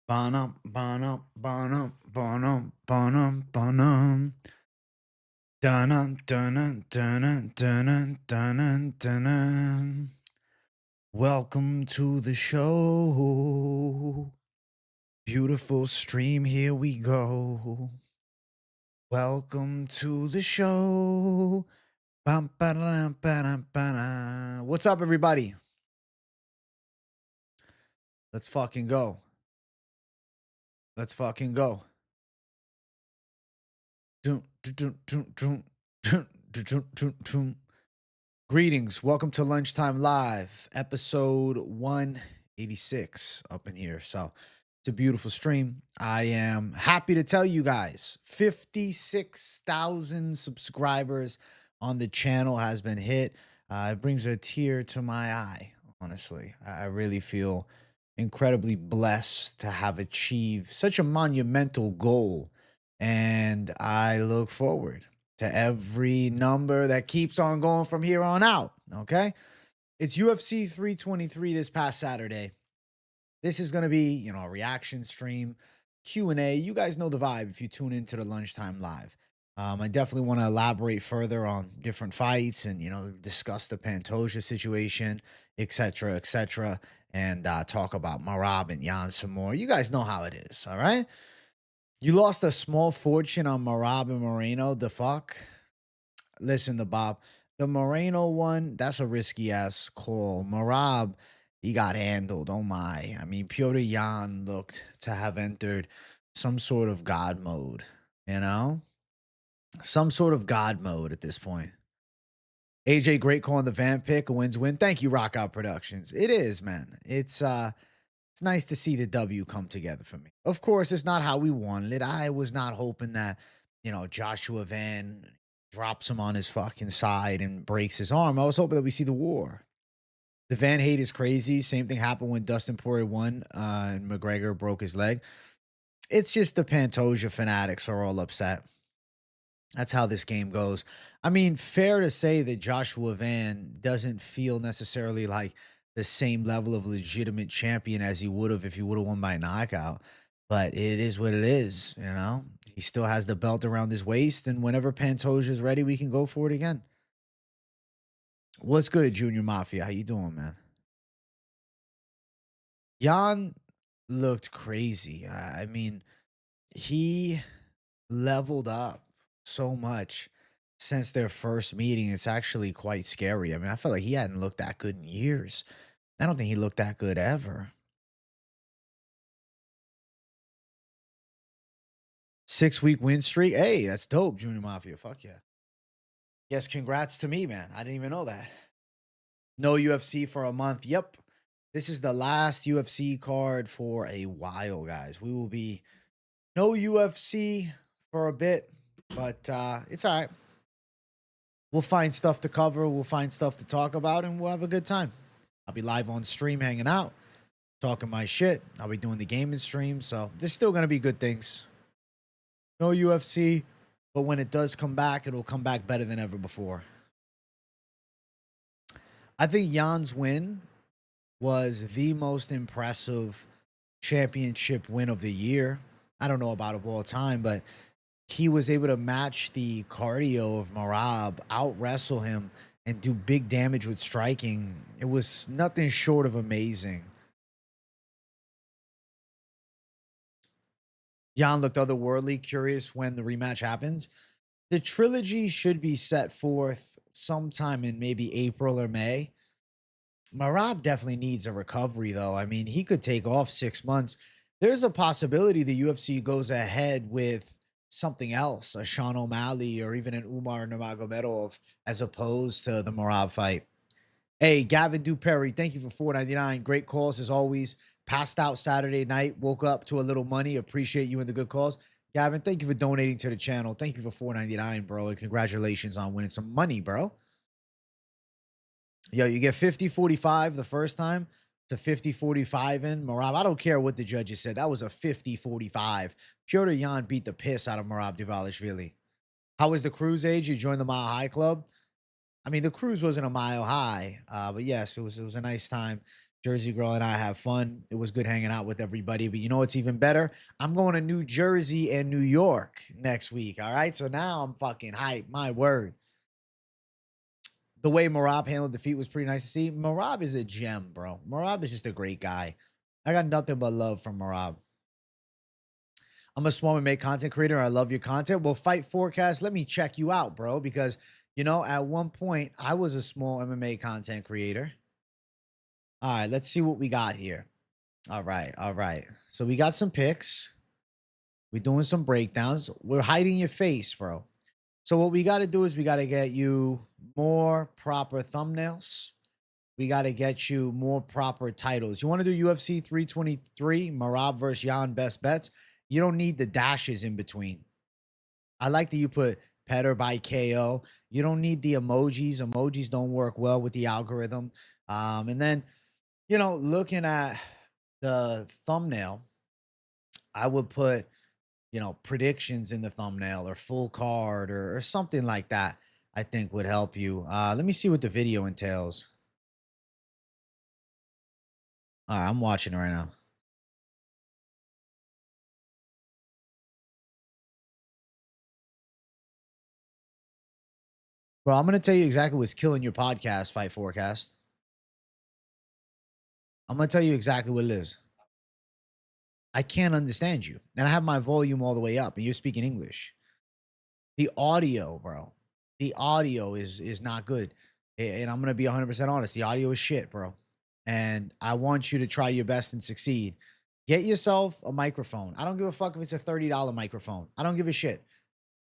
Ba-num, ba-num, ba-num, ba-num, ba-num, ba-num. Dun-dun, dun-dun, dun-dun, dun-dun, dun-dun, dun-dun. Welcome to the show. Beautiful stream, here we go. Welcome to the show. Bum, ba-da-dum, ba-dum, ba-da. What's up, everybody? Let's fucking go. Let's fucking go. Dun, dun, dun, dun, dun, dun, dun, dun, dun, dun. Greetings. Welcome to Lunchtime Live, episode 186 up in here. So it's a beautiful stream. I am happy to tell you guys 56,000 subscribers on the channel has been hit. It brings a tear to my eye, honestly. I really feel incredibly blessed to have achieved such a monumental goal. And I look forward to every number that keeps on going from here on out. Okay. It's UFC 323 this past Saturday. This is going to be, a reaction stream, Q&A. You guys know the vibe if you tune into the Lunchtime Live. I definitely want to elaborate further on different fights and, discuss the Pantoja situation, etc., and talk about Merab and Jan some more. You guys know how it is. All right. You lost a small fortune on Merab and Moreno. The fuck? Listen, the Bob, the Moreno one, that's a risky ass call. Merab, he got handled. Oh my. I mean, Piotr Jan looked to have entered some sort of God mode, you know? Some sort of God mode at this point. AJ, great call on the Van pick, a win's win. Thank you, Rockout Productions. It is, man. It's nice to see the W come together for me. Of course, it's not how we wanted it. I was not hoping that, Joshua Van drops him on his fucking side and breaks his arm. I was hoping that we see the war. The Van hate is crazy. Same thing happened when Dustin Poirier won and McGregor broke his leg. It's just the Pantoja fanatics are all upset. That's how this game goes. I mean, fair to say that Joshua Van doesn't feel necessarily like the same level of legitimate champion as he would have if he would have won by knockout. But it is what it is, He still has the belt around his waist, and whenever Pantoja is ready, we can go for it again. What's good, Junior Mafia? How you doing, man? Jan looked crazy. I mean, he leveled up so much since their first meeting. It's actually quite scary. I mean, I felt like he hadn't looked that good in years. I don't think he looked that good ever. 6-week win streak. Hey, that's dope, Junior Mafia. Fuck yeah. Yes, congrats to me, man. I didn't even know that. No UFC for a month. Yep. This is the last UFC card for a while, guys. We will be no UFC for a bit, but it's all right. We'll find stuff to cover. We'll find stuff to talk about, and we'll have a good time. I'll be live on stream hanging out, talking my shit. I'll be doing the gaming stream, so there's still going to be good things. No UFC, but when it does come back, it'll come back better than ever before. I think Jan's win was the most impressive championship win of the year. I don't know about of all time, but he was able to match the cardio of Merab, out wrestle him, and do big damage with striking. It was nothing short of amazing. Jan looked otherworldly, curious when the rematch happens. The trilogy should be set forth sometime in maybe April or May. Merab definitely needs a recovery, though. I mean, he could take off 6 months. There's a possibility the UFC goes ahead with something else, a Sean O'Malley or even an Umar Nurmagomedov, as opposed to the Merab fight. Hey, Gavin Duperry, thank you for $4.99. Great calls as always. Passed out Saturday night, woke up to a little money. Appreciate you and the good calls. Gavin, thank you for donating to the channel. Thank you for $4.99, bro. And congratulations on winning some money, bro. Yo, you get 50-45 the first time to 50-45 in. Merab, I don't care what the judges said. That was a 50-45. Piotr Jan beat the piss out of Merab Dvalishvili. How was the cruise age? You joined the Mile High Club? I mean, the cruise wasn't a mile high, but yes, it was a nice time. Jersey Girl and I have fun. It was good hanging out with everybody. But you know what's even better? I'm going to New Jersey and New York next week. All right. So now I'm fucking hyped. My word. The way Merab handled defeat was pretty nice to see. Merab is a gem, bro. Merab is just a great guy. I got nothing but love from Merab. I'm a small and make content creator. I love your content. Well, Fight Forecast, let me check you out, bro, because you know, at one point I was a small MMA content creator. All right, let's see what we got here. All right, all right. So we got some picks. We're doing some breakdowns. We're hiding your face, bro. So what we got to do is we got to get you more proper thumbnails. We got to get you more proper titles. You want to do UFC 323, Merab versus Jan best bets? You don't need the dashes in between. I like that you put Petter by KO. You don't need the emojis. Emojis don't work well with the algorithm. And then, you know, looking at the thumbnail, I would put, you know, predictions in the thumbnail or full card or something like that. I think would help you. Let me see what the video entails. All right, I'm watching it right now. Bro, I'm going to tell you exactly what's killing your podcast, Fight Forecast. I'm going to tell you exactly what it is. I can't understand you. And I have my volume all the way up and you're speaking English. The audio, bro. The audio is not good. And I'm going to be 100% honest. The audio is shit, bro. And I want you to try your best and succeed. Get yourself a microphone. I don't give a fuck if it's a $30 microphone. I don't give a shit.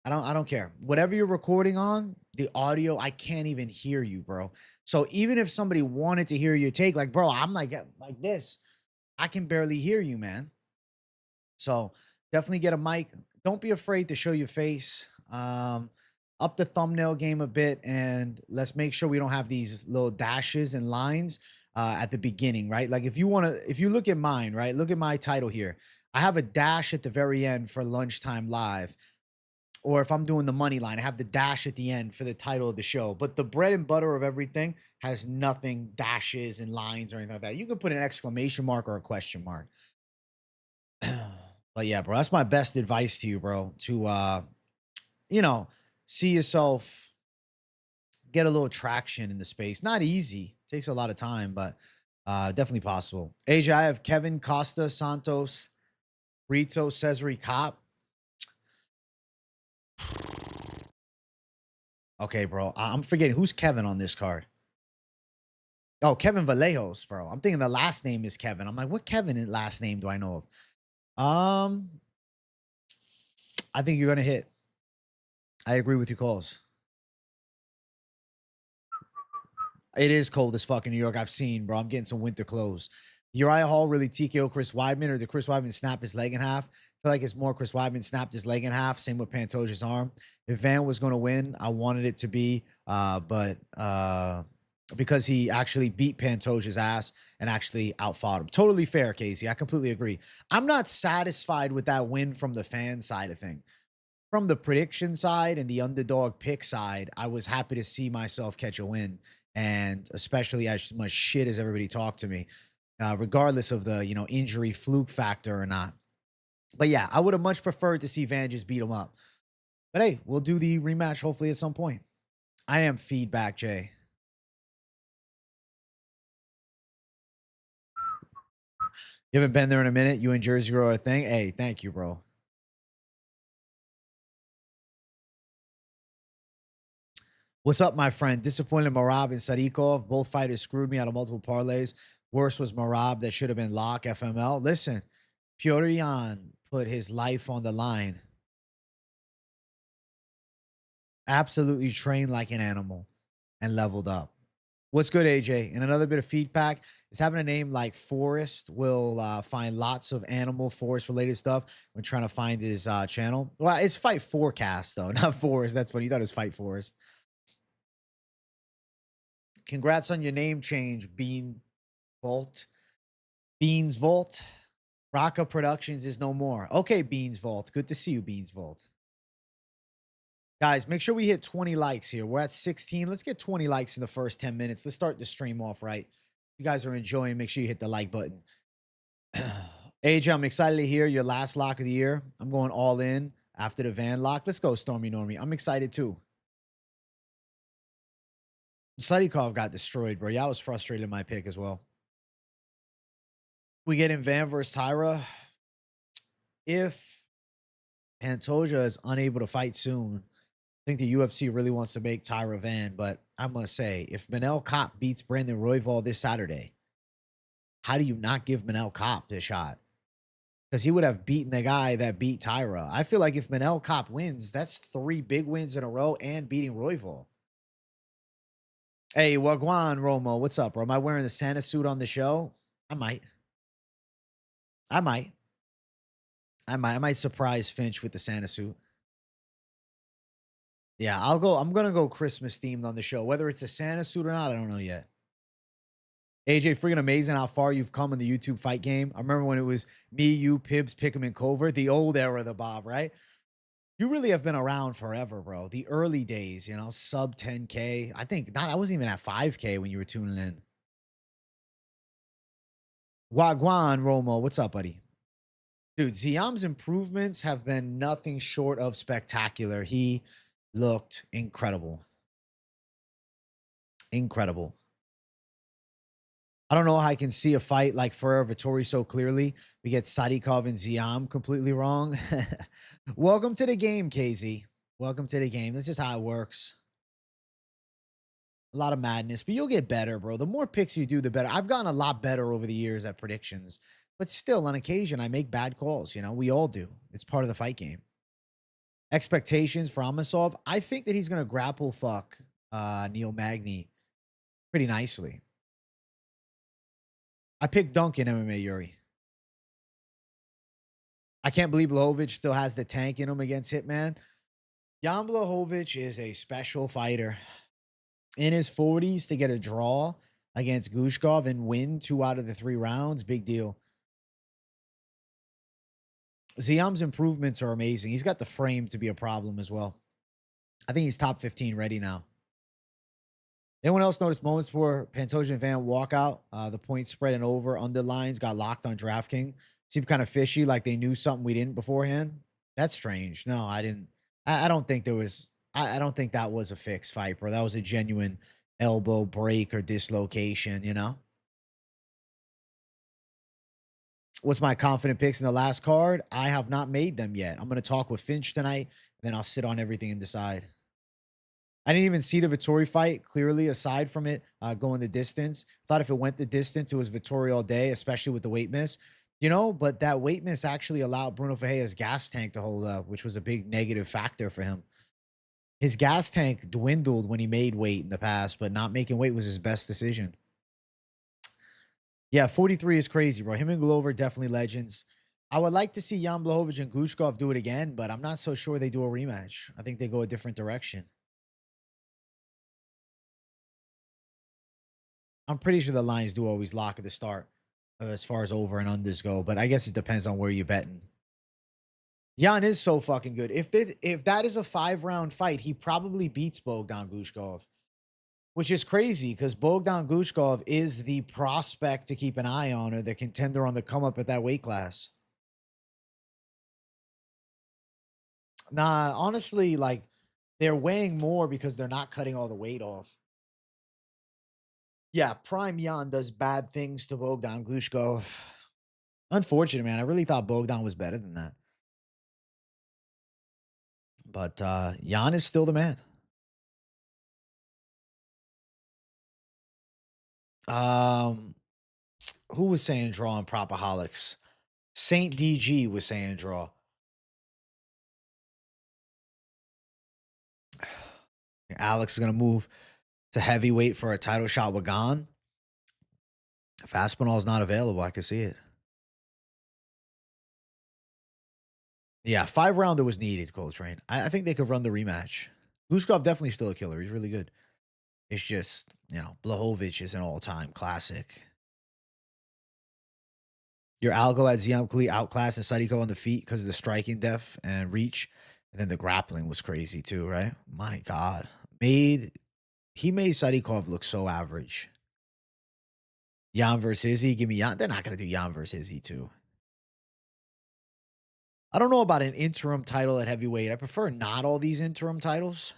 I don't care. Whatever you're recording on, the audio, I can't even hear you, bro. So even if somebody wanted to hear your take, like, bro, I'm like this, I can barely hear you, man. So definitely get a mic. Don't be afraid to show your face. Up the thumbnail game a bit, and let's make sure we don't have these little dashes and lines at the beginning, right? Like if you want to, if you look at mine, right? Look at my title here. I have a dash at the very end for lunchtime live. Or if I'm doing the money line, I have the dash at the end for the title of the show. But the bread and butter of everything has nothing, dashes and lines or anything like that. You can put an exclamation mark or a question mark. But yeah, bro, that's my best advice to you, bro. To you know, see yourself get a little traction in the space. Not easy. Takes a lot of time, but definitely possible. Asia, I have Kevin Costa Santos, Rito Cesare Cop. Okay, bro. I'm forgetting who's Kevin on this card. Oh, Kevin Vallejos, bro. I'm thinking the last name is Kevin. I'm like, what Kevin in last name do I know of? I think you're gonna hit. I agree with your calls. It is cold as fuck in New York. I've seen, bro. I'm getting some winter clothes. Uriah Hall really TKO Chris Weidman, or did Chris Weidman snap his leg in half? I feel like it's more Chris Weidman snapped his leg in half. Same with Pantoja's arm. If Van was going to win, I wanted it to be, but because he actually beat Pantoja's ass and actually outfought him. Totally fair, Casey. I completely agree. I'm not satisfied with that win from the fan side of thing. From the prediction side and the underdog pick side, I was happy to see myself catch a win, and especially as much shit as everybody talked to me, regardless of the injury fluke factor or not. But yeah, I would have much preferred to see Van just beat him up. But hey, we'll do the rematch hopefully at some point. I am feedback, Jay. You haven't been there in a minute. You and Jersey Girl a thing. Hey, thank you, bro. What's up, my friend? Disappointed Merab and Sadikov. Both fighters screwed me out of multiple parlays. Worst was Merab. That should have been lock FML. Listen, Piotr Jan put his life on the line. Absolutely trained like an animal and leveled up. What's good, AJ? And another bit of feedback is having a name like Forrest will find lots of animal forest related stuff when trying to find his channel. Well, it's Fight Forecast, though, not Forest. That's funny. You thought it was Fight Forest. Congrats on your name change, Bean Vault. Beans Vault. Rocka Productions is no more. Okay, Beans Vault. Good to see you, Beans Vault. Guys, make sure we hit 20 likes here. We're at 16. Let's get 20 likes in the first 10 minutes. Let's start the stream off right. you guys are enjoying, make sure you hit the like button. AJ, I'm excited to hear your last lock of the year. I'm going all in after the van lock. Let's go, Stormy Normie. I'm excited too. Sudikov got destroyed, bro. Yeah, I was frustrated in my pick as well. We get in Van versus Tyra. If Pantoja is unable to fight soon, I think the UFC really wants to make Tyra Van. But I must say, if Manel Kopp beats Brandon Royval this Saturday, how do you not give Manel Kopp this shot? Because he would have beaten the guy that beat Tyra. I feel like if Manel Kopp wins, that's 3 big wins in a row and beating Royval. Hey, Wagwan Romo, what's up, bro? Am I wearing the Santa suit on the show? I might. I might surprise Finch with the Santa suit. Yeah, I'll go. I'm gonna go Christmas themed on the show. Whether it's a Santa suit or not, I don't know yet. AJ, freaking amazing how far you've come in the YouTube fight game. I remember when it was me, you, Pibbs, Pick'em, and Covert, the old era of the Bob, right? You really have been around forever, bro. The early days, you know, sub 10K. I think not. I wasn't even at 5K when you were tuning in. Wagwan Romo, what's up, buddy? Dude, Ziam's improvements have been nothing short of spectacular. He looked incredible. Incredible. I don't know how I can see a fight like Ferrer Vittori so clearly. We get Sadikov and Ziam completely wrong. Welcome to the game, KZ. Welcome to the game. This is how it works. A lot of madness, but you'll get better, bro. The more picks you do, the better. I've gotten a lot better over the years at predictions, but still, on occasion, I make bad calls. You know, we all do. It's part of the fight game. Expectations for Amasov. I think that he's going to grapple fuck Neil Magny pretty nicely. I picked Duncan MMA, Yuri. I can't believe Blachowicz still has the tank in him against Hitman. Jan Blachowicz is a special fighter. In his 40s to get a draw against Gushkov and win 2 out of the 3 rounds, big deal. Ziam's improvements are amazing. He's got the frame to be a problem as well. I think he's top 15 ready now. Anyone else notice moments before Pantoja and Van walk out? The point spread and over underlines got locked on DraftKings. Seemed kind of fishy, like they knew something we didn't beforehand. That's strange. No, I didn't. I don't think there was. I don't think that was a fixed fight, bro. That was a genuine elbow break or dislocation, you know? What's my confident picks in the last card? I have not made them yet. I'm going to talk with Finch tonight, and then I'll sit on everything and decide. I didn't even see the Vittori fight clearly, aside from it going the distance. Thought if it went the distance, it was Vittori all day, especially with the weight miss. You know, but that weight miss actually allowed Bruno Ferreira's gas tank to hold up, which was a big negative factor for him. His gas tank dwindled when he made weight in the past, but not making weight was his best decision. Yeah, 43 is crazy, bro. Him and Glover, definitely legends. I would like to see Jan Blachowicz and Gushkov do it again, but I'm not so sure they do a rematch. I think they go a different direction. I'm pretty sure the lines do always lock at the start as far as over and unders go, but I guess it depends on where you're betting. Jan is so fucking good. If that is a 5-round fight, he probably beats Bogdan Gushkov, which is crazy because Bogdan Gushkov is the prospect to keep an eye on, or the contender on the come up at that weight class. Nah, honestly, like they're weighing more because they're not cutting all the weight off. Yeah, Prime Jan does bad things to Bogdan Gushkov. Unfortunate, man. I really thought Bogdan was better than that. But Jan is still the man. Who was saying draw on PropAholics? Saint DG was saying draw. Alex is gonna move to heavyweight for a title shot with Gon. If Aspinall is not available, I can see it. Yeah, 5-rounder was needed, Coltrane. I think they could run the rematch. Gushkov definitely still a killer. He's really good. It's just, you know, Blachowicz is an all-time classic. Your algo at Ziam Kali outclassed and Sadiko on the feet because of the striking depth and reach. And then the grappling was crazy too, right? My God. He made Sadikov look so average. Jan versus Izzy. Give me Jan. They're not going to do Jan versus Izzy, too. I don't know about an interim title at heavyweight. I prefer not all these interim titles.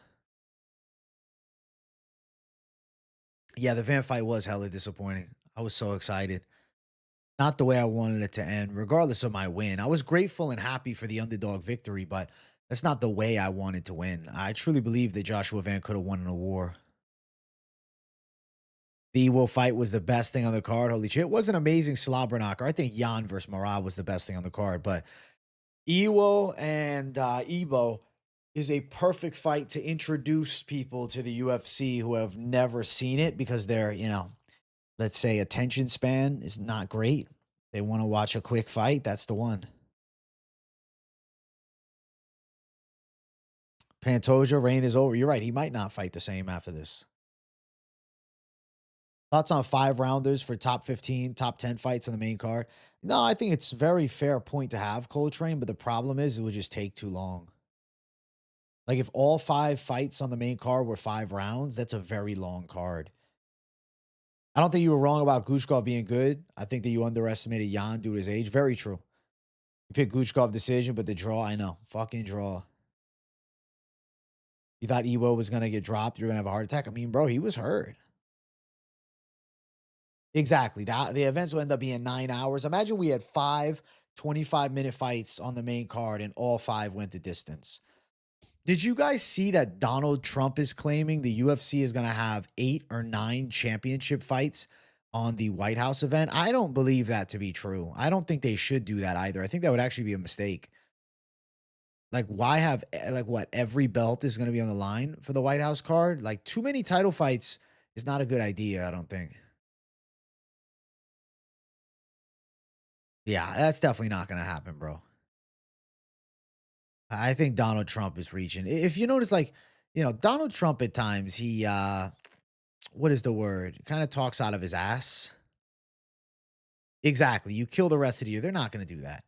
Yeah, the Van fight was hella disappointing. I was so excited. Not the way I wanted it to end, regardless of my win. I was grateful and happy for the underdog victory, but that's not the way I wanted to win. I truly believe that Joshua Van could have won in a war. The Ewo fight was the best thing on the card. Holy shit. It was an amazing slobber knocker. I think Jan versus Merab was the best thing on the card, but Ewo and Ebo is a perfect fight to introduce people to the UFC who have never seen it because they're, let's say attention span is not great. They want to watch a quick fight. That's the one. Pantoja, reign is over. You're right. He might not fight the same after this. Thoughts on 5 rounders for top 15, top 10 fights on the main card? No, I think it's very fair point to have Coltrane, but the problem is it would just take too long. Like if all 5 fights on the main card were 5 rounds, that's a very long card. I don't think you were wrong about Gushkov being good. I think that you underestimated Jan due to his age. Very true. You picked Gushkov decision, but the draw, I know. Fucking draw. You thought Ewo was going to get dropped. You're going to have a heart attack. I mean, bro, he was hurt. Exactly. The events will end up being 9 hours. Imagine we had 5 25-minute fights on the main card and all 5 went the distance. Did you guys see that Donald Trump is claiming the UFC is going to have 8 or 9 championship fights on the White House event? I don't believe that to be true. I don't think they should do that either. I think that would actually be a mistake. Like, why have, like, what, every belt is going to be on the line for the White House card? Like, too many title fights is not a good idea, I don't think. Yeah, that's definitely not going to happen, bro. I think Donald Trump is reaching. If you notice, like, Donald Trump at times, he, what is the word? Kind of talks out of his ass. Exactly. You kill the rest of the year. They're not going to do that.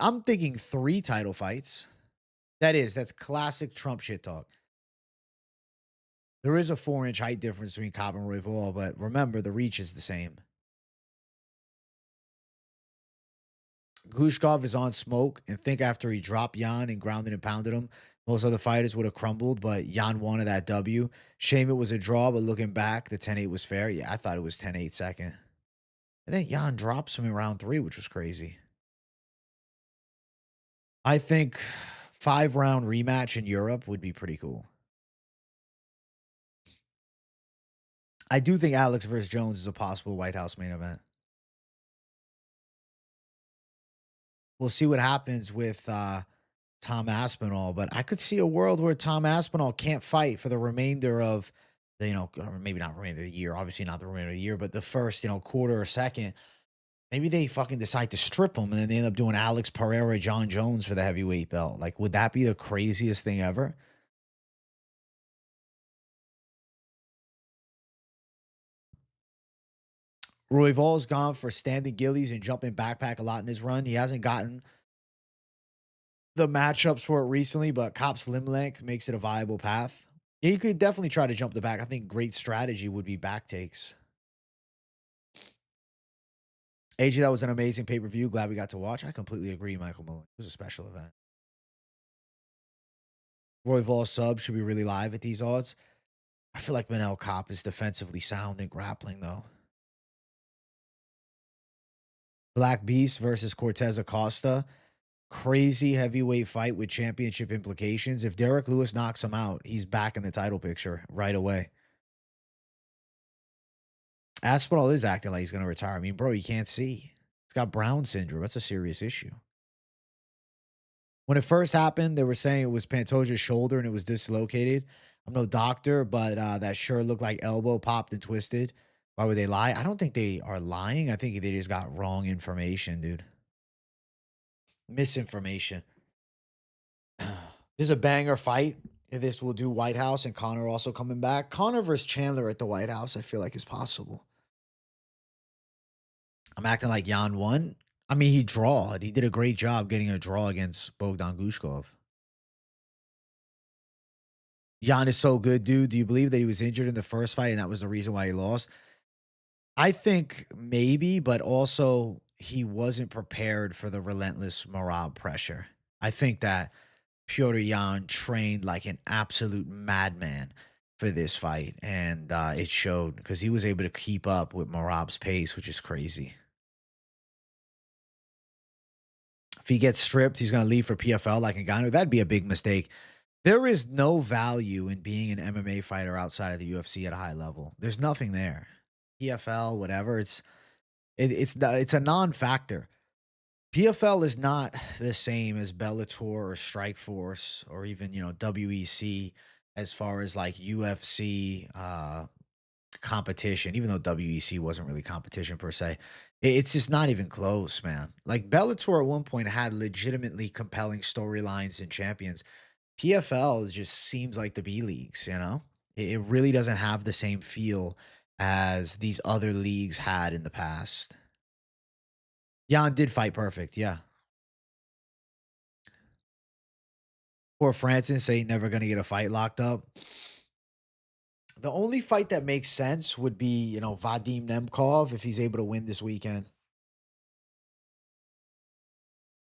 I'm thinking 3 title fights. That's classic Trump shit talk. There is a 4-inch height difference between Cobb and Royval, but remember, the reach is the same. Gushkov is on smoke, and think after he dropped Jan and grounded and pounded him, most other fighters would have crumbled, but Jan wanted that W. Shame it was a draw, but looking back, the 10-8 was fair. Yeah, I thought it was 10-8 second. And then Jan drops him in round 3, which was crazy. I think 5-round rematch in Europe would be pretty cool. I do think Alex versus Jones is a possible White House main event. We'll see what happens with Tom Aspinall, but I could see a world where Tom Aspinall can't fight for the remainder of the, or maybe not remainder of the year, obviously not the remainder of the year, but the first, quarter or second. Maybe they fucking decide to strip him and then they end up doing Alex Pereira, John Jones for the heavyweight belt. Like, would that be the craziest thing ever? Royval's gone for standing gillies and jumping backpack a lot in his run. He hasn't gotten the matchups for it recently, but Cop's limb length makes it a viable path. Yeah, he could definitely try to jump the back. I think great strategy would be back takes. AJ, that was an amazing pay-per-view. Glad we got to watch. I completely agree, Michael Malone. It was a special event. Royval sub should be really live at these odds. I feel like Manel Cop is defensively sound in grappling, though. Black Beast versus Cortez Acosta. Crazy heavyweight fight with championship implications. If Derek Lewis knocks him out, he's back in the title picture right away. Aspinall is acting like he's going to retire. I mean, bro, you can't see. He's got Brown syndrome. That's a serious issue. When it first happened, they were saying it was Pantoja's shoulder and it was dislocated. I'm no doctor, but that sure looked like elbow popped and twisted. Why would they lie? I don't think they are lying. I think they just got wrong information, dude. Misinformation. This is a banger fight. This will do White House and Connor also coming back. Connor versus Chandler at the White House, I feel like is possible. I'm acting like Jan won. I mean, he drawed. He did a great job getting a draw against Bogdan Gushkov. Jan is so good, dude. Do you believe that he was injured in the first fight and that was the reason why he lost? I think maybe, but also he wasn't prepared for the relentless Merab pressure. I think that Piotr Jan trained like an absolute madman for this fight, and it showed because he was able to keep up with Marab's pace, which is crazy. If he gets stripped, he's going to leave for PFL like Ngannou. That'd be a big mistake. There is no value in being an MMA fighter outside of the UFC at a high level. There's nothing there. PFL, whatever. It's a non-factor. PFL is not the same as Bellator or Strikeforce or even, WEC as far as like UFC competition, even though WEC wasn't really competition per se. It's just not even close, man. Like Bellator at one point had legitimately compelling storylines and champions. PFL just seems like the B leagues, you know? It really doesn't have the same feel as these other leagues had in the past. Jan did fight perfect, yeah. Poor Francis ain't never gonna get a fight locked up. The only fight that makes sense would be, Vadim Nemkov if he's able to win this weekend.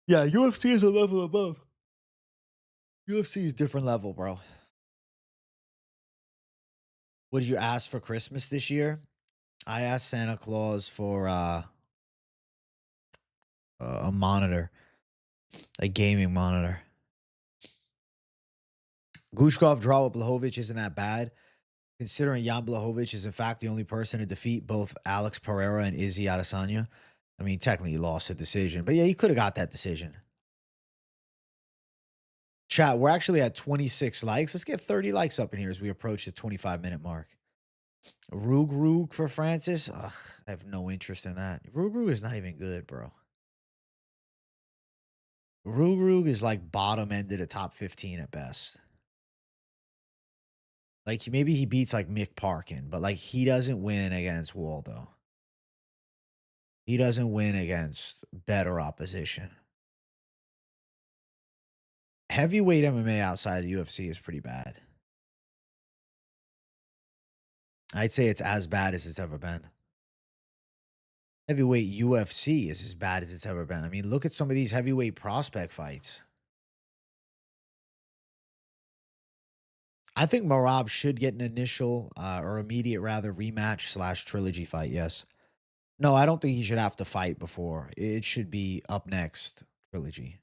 Yeah, UFC is a level above. UFC is different level, bro. What did you ask for Christmas this year? I asked Santa Claus for a monitor, a gaming monitor. Gushkov draw with Blahovic isn't that bad, considering Jan Blahovic is in fact the only person to defeat both Alex Pereira and Izzy Adesanya. I mean, technically he lost the decision, but yeah, he could have got that decision. Chat, we're actually at 26 likes. Let's get 30 likes up in here as we approach the 25-minute mark. Rug for Francis? Ugh, I have no interest in that. Rug is not even good, bro. Rug is like bottom end of the top 15 at best. Like maybe he beats like Mick Parkin, but like he doesn't win against Waldo. He doesn't win against better opposition. Heavyweight MMA outside of the UFC is pretty bad. I'd say it's as bad as it's ever been. Heavyweight UFC is as bad as it's ever been. I mean, look at some of these heavyweight prospect fights. I think Merab should get an initial or immediate rather rematch slash trilogy fight. Yes. No, I don't think he should have to fight before. It should be up next trilogy.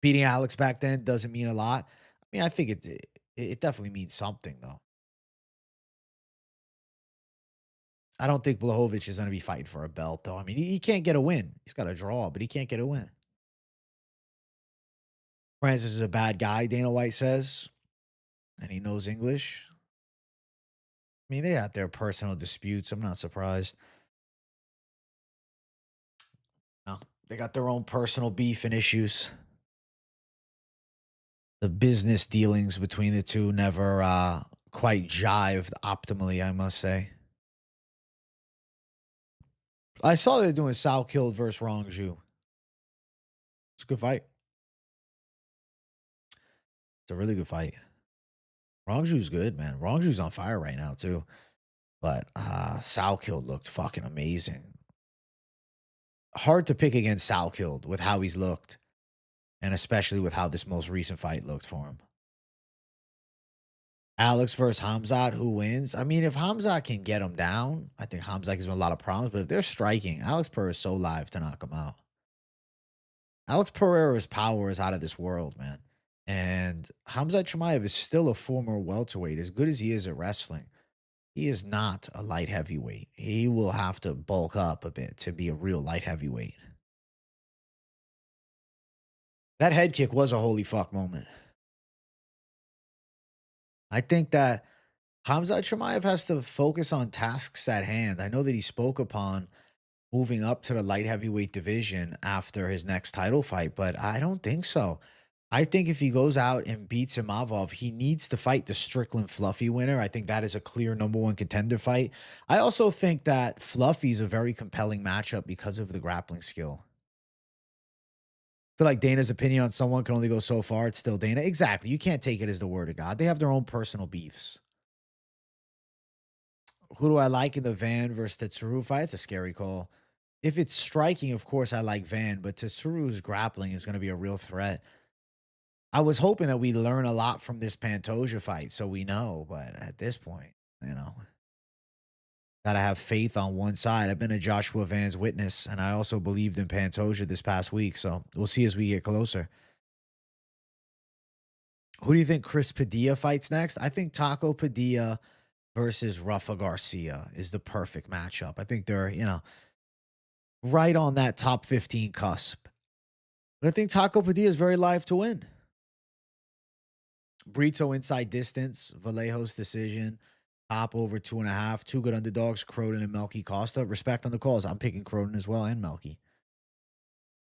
Beating Alex back then doesn't mean a lot. I mean, I think it definitely means something though. I don't think Blahovic is going to be fighting for a belt though. I mean, he can't get a win. He's got a draw, but he can't get a win. Francis is a bad guy, Dana White says, and he knows English. I mean, they got their personal disputes. I'm not surprised. No, they got their own personal beef and issues. The business dealings between the two never quite jived optimally, I must say. I saw they're doing Sal Killed versus Rongju. It's a good fight. It's a really good fight. Rongju's good, man. Rongju's on fire right now, too. But Sal Killed looked fucking amazing. Hard to pick against Sal Killed with how he's looked. And especially with how this most recent fight looked for him. Alex versus Hamzat, who wins? I mean, if Hamzat can get him down, I think Hamzat gives him a lot of problems. But if they're striking, Alex Pereira is so live to knock him out. Alex Pereira's power is out of this world, man. And Hamzat Chimaev is still a former welterweight. As good as he is at wrestling, he is not a light heavyweight. He will have to bulk up a bit to be a real light heavyweight. That head kick was a holy fuck moment. I think that Hamzat Chimaev has to focus on tasks at hand. I know that he spoke upon moving up to the light heavyweight division after his next title fight, but I don't think so. I think if he goes out and beats Imavov, he needs to fight the Strickland Fluffy winner. I think that is a clear number one contender fight. I also think that Fluffy is a very compelling matchup because of the grappling skill. Feel like Dana's opinion on someone can only go so far. It's still Dana. Exactly. You can't take it as the word of God. They have their own personal beefs. Who do I like in the Van versus Tetsuru fight? It's a scary call. If it's striking, of course I like Van, but Tetsuru's grappling is going to be a real threat. I was hoping that we learn a lot from this Pantoja fight, so we know. But at this point, you know, gotta have faith on one side. I've been a Joshua Van's witness, and I also believed in Pantoja this past week. So we'll see as we get closer. Who do you think Chris Padilla fights next? I think Taco Padilla versus Rafa Garcia is the perfect matchup. I think they're, right on that top 15 cusp. But I think Taco Padilla is very live to win. Brito inside distance, Vallejo's decision, top over 2.5. Two good underdogs, Croden and Melky Costa. Respect on the calls. I'm picking Croden as well and Melky.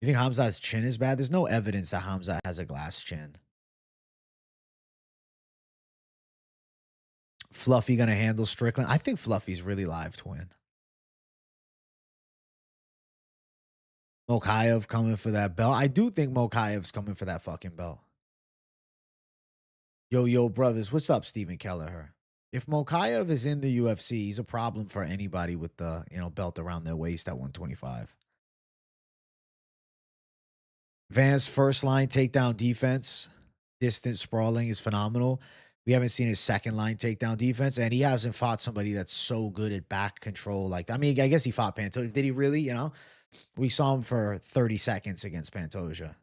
You think Hamzat's chin is bad? There's no evidence that Hamzat has a glass chin. Fluffy going to handle Strickland? I think Fluffy's really live to win. Mokayev coming for that belt. I do think Mokayev's coming for that fucking belt. Yo, brothers. What's up, Stephen Kelleher? If Mokayev is in the UFC, he's a problem for anybody with the, belt around their waist at 125. Van's first line takedown defense, distance sprawling is phenomenal. We haven't seen his second line takedown defense, and he hasn't fought somebody that's so good at back control. Like, I mean, I guess he fought Pantoja. Did he really? We saw him for 30 seconds against Pantoja.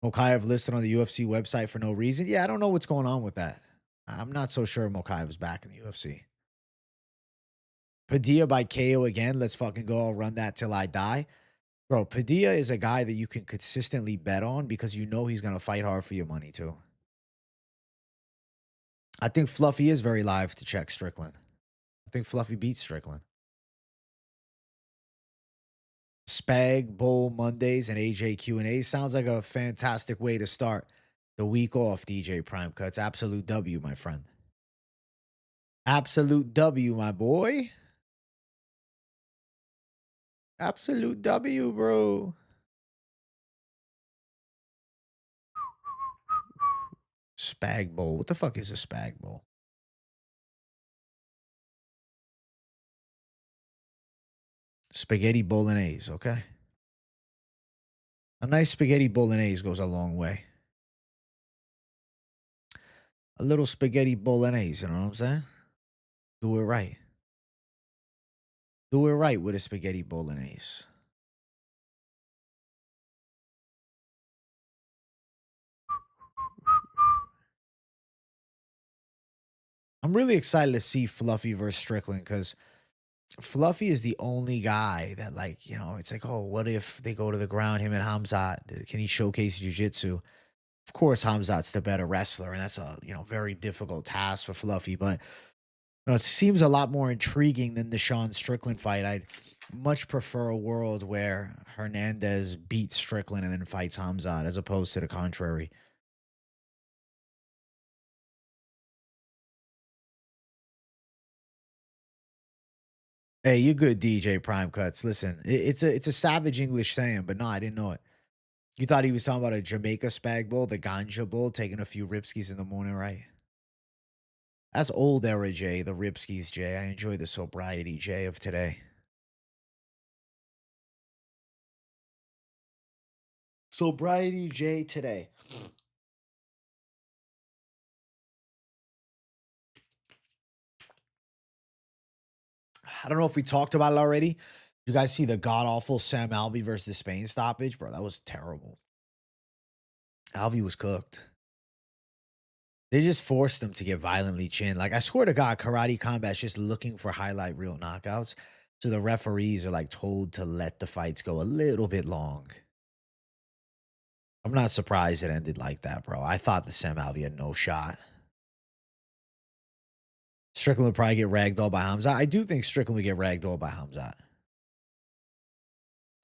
Mokayev listed on the UFC website for no reason. Yeah, I don't know what's going on with that. I'm not so sure Mokayev is back in the UFC. Padilla by KO again. Let's fucking go. I'll run that till I die. Bro, Padilla is a guy that you can consistently bet on because you know he's going to fight hard for your money too. I think Fluffy is very live to check Strickland. I think Fluffy beats Strickland. Spag Bowl Mondays and AJ Q&A sounds like a fantastic way to start the week off, DJ Prime Cuts. Absolute W, my friend. Absolute W, my boy. Absolute W, bro. Spag Bowl. What the fuck is a Spag Bowl? Spaghetti bolognese, okay? A nice spaghetti bolognese goes a long way. A little spaghetti bolognese, you know what I'm saying? Do it right. Do it right with a spaghetti bolognese. I'm really excited to see Fluffy versus Strickland because Fluffy is the only guy that, it's like, oh, what if they go to the ground, him and Hamzat? Can he showcase jiu-jitsu? Of course, Hamzat's the better wrestler, and that's a, very difficult task for Fluffy. But it seems a lot more intriguing than the Sean Strickland fight. I'd much prefer a world where Hernandez beats Strickland and then fights Hamzat as opposed to the contrary. Hey, you're good, DJ Prime Cuts. Listen, it's a savage English saying, but no, I didn't know it. You thought he was talking about a Jamaica Spag Bowl, the Ganja Bowl, taking a few Ripskis in the morning, right? That's old era Jay, the Ripskis Jay. I enjoy the sobriety Jay of today. Sobriety Jay today. I don't know if we talked about it already. You guys see the god awful Sam Alvey versus the Spain stoppage? Bro, that was terrible. Alvey was cooked. They just forced him to get violently chinned. Like, I swear to God, Karate Combat's just looking for highlight reel knockouts. So the referees are told to let the fights go a little bit long. I'm not surprised it ended like that, bro. I thought the Sam Alvey had no shot. Strickland would probably get ragdolled by Hamzat. I do think Strickland would get ragdolled by Hamzat.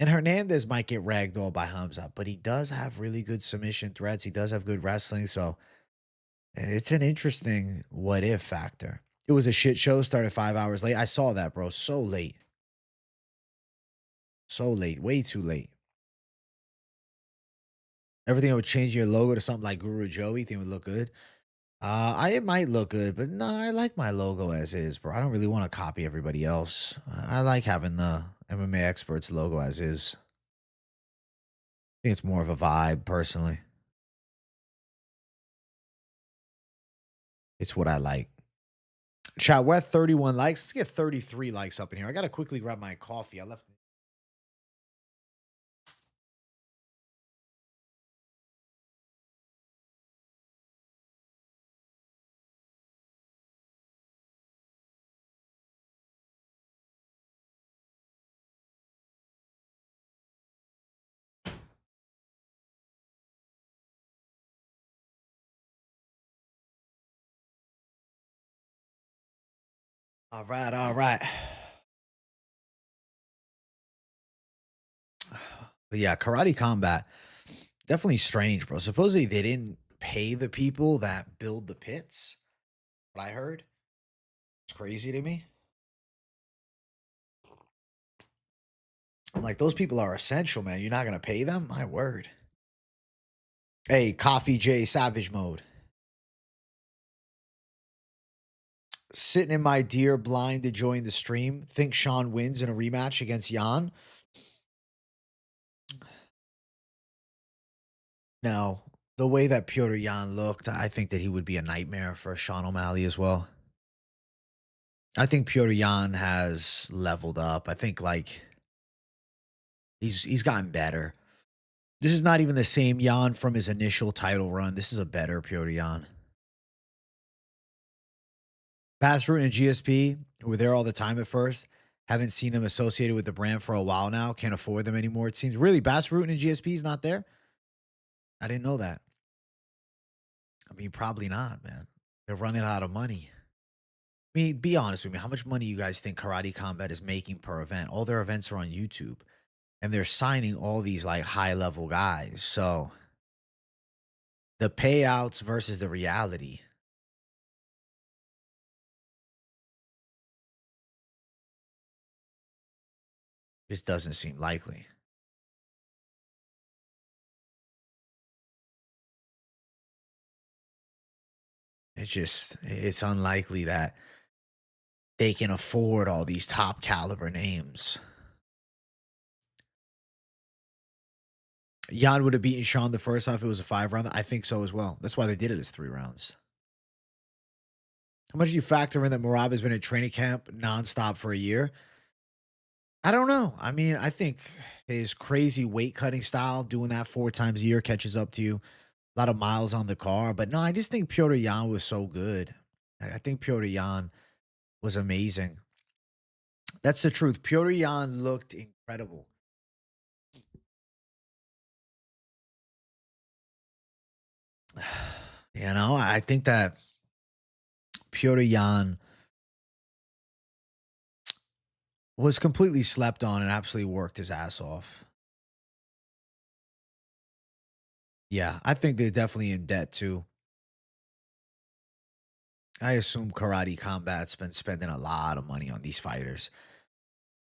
And Hernandez might get ragdolled by Hamzat, but he does have really good submission threats. He does have good wrestling. So it's an interesting what if factor. It was a shit show, started 5 hours late. I saw that, bro. So late. So late. Way too late. Everything would change your logo to something like Guru Joey. Think it would look good. I it might look good, but no, I like my logo as is, bro. I don't really want to copy everybody else. I like having the MMA experts logo as is. I think it's more of a vibe, personally. It's what I like. Chat, we're at 31 likes. Let's get 33 likes up in here. I gotta quickly grab my coffee. I left. All right, all right. But yeah, karate combat definitely strange, bro. Supposedly they didn't pay the people that build the pits. What I heard, it's crazy to me. I'm like, those people are essential, man. You're not gonna pay them? My word. Hey, Coffee J Savage Mode. Sitting in my deer blind to join the stream. Think Sean wins in a rematch against Jan? No. The way that Piotr Jan looked, I think that he would be a nightmare for Sean O'Malley as well. I think Piotr Jan has leveled up. I think like he's gotten better. This is not even the same Jan from his initial title run. This is a better Piotr Jan. Passroot and GSP, who were there all the time at first, haven't seen them associated with the brand for a while now. Can't afford them anymore. It seems really Bassroot and GSP is not there. I didn't know that. I mean, probably not, man. They're running out of money. I mean, be honest with me. How much money you guys think Karate Combat is making per event? All their events are on YouTube, and they're signing all these like high level guys. So the payouts versus the reality just doesn't seem likely. It's unlikely that they can afford all these top caliber names. Jan would have beaten Sean the first time if it was a 5 round. I think so as well. That's why they did it as 3 rounds. How much do you factor in that Merab has been at training camp nonstop for a year? I don't know. I mean, I think his crazy weight cutting style, doing that 4 times a year, catches up to you. A lot of miles on the car. But no, I just think Piotr Jan was so good. I think Piotr Jan was amazing. That's the truth. Piotr Jan looked incredible. You know, I think that Piotr Jan was completely slept on and absolutely worked his ass off. Yeah, I think they're definitely in debt too. I assume Karate Combat's been spending a lot of money on these fighters.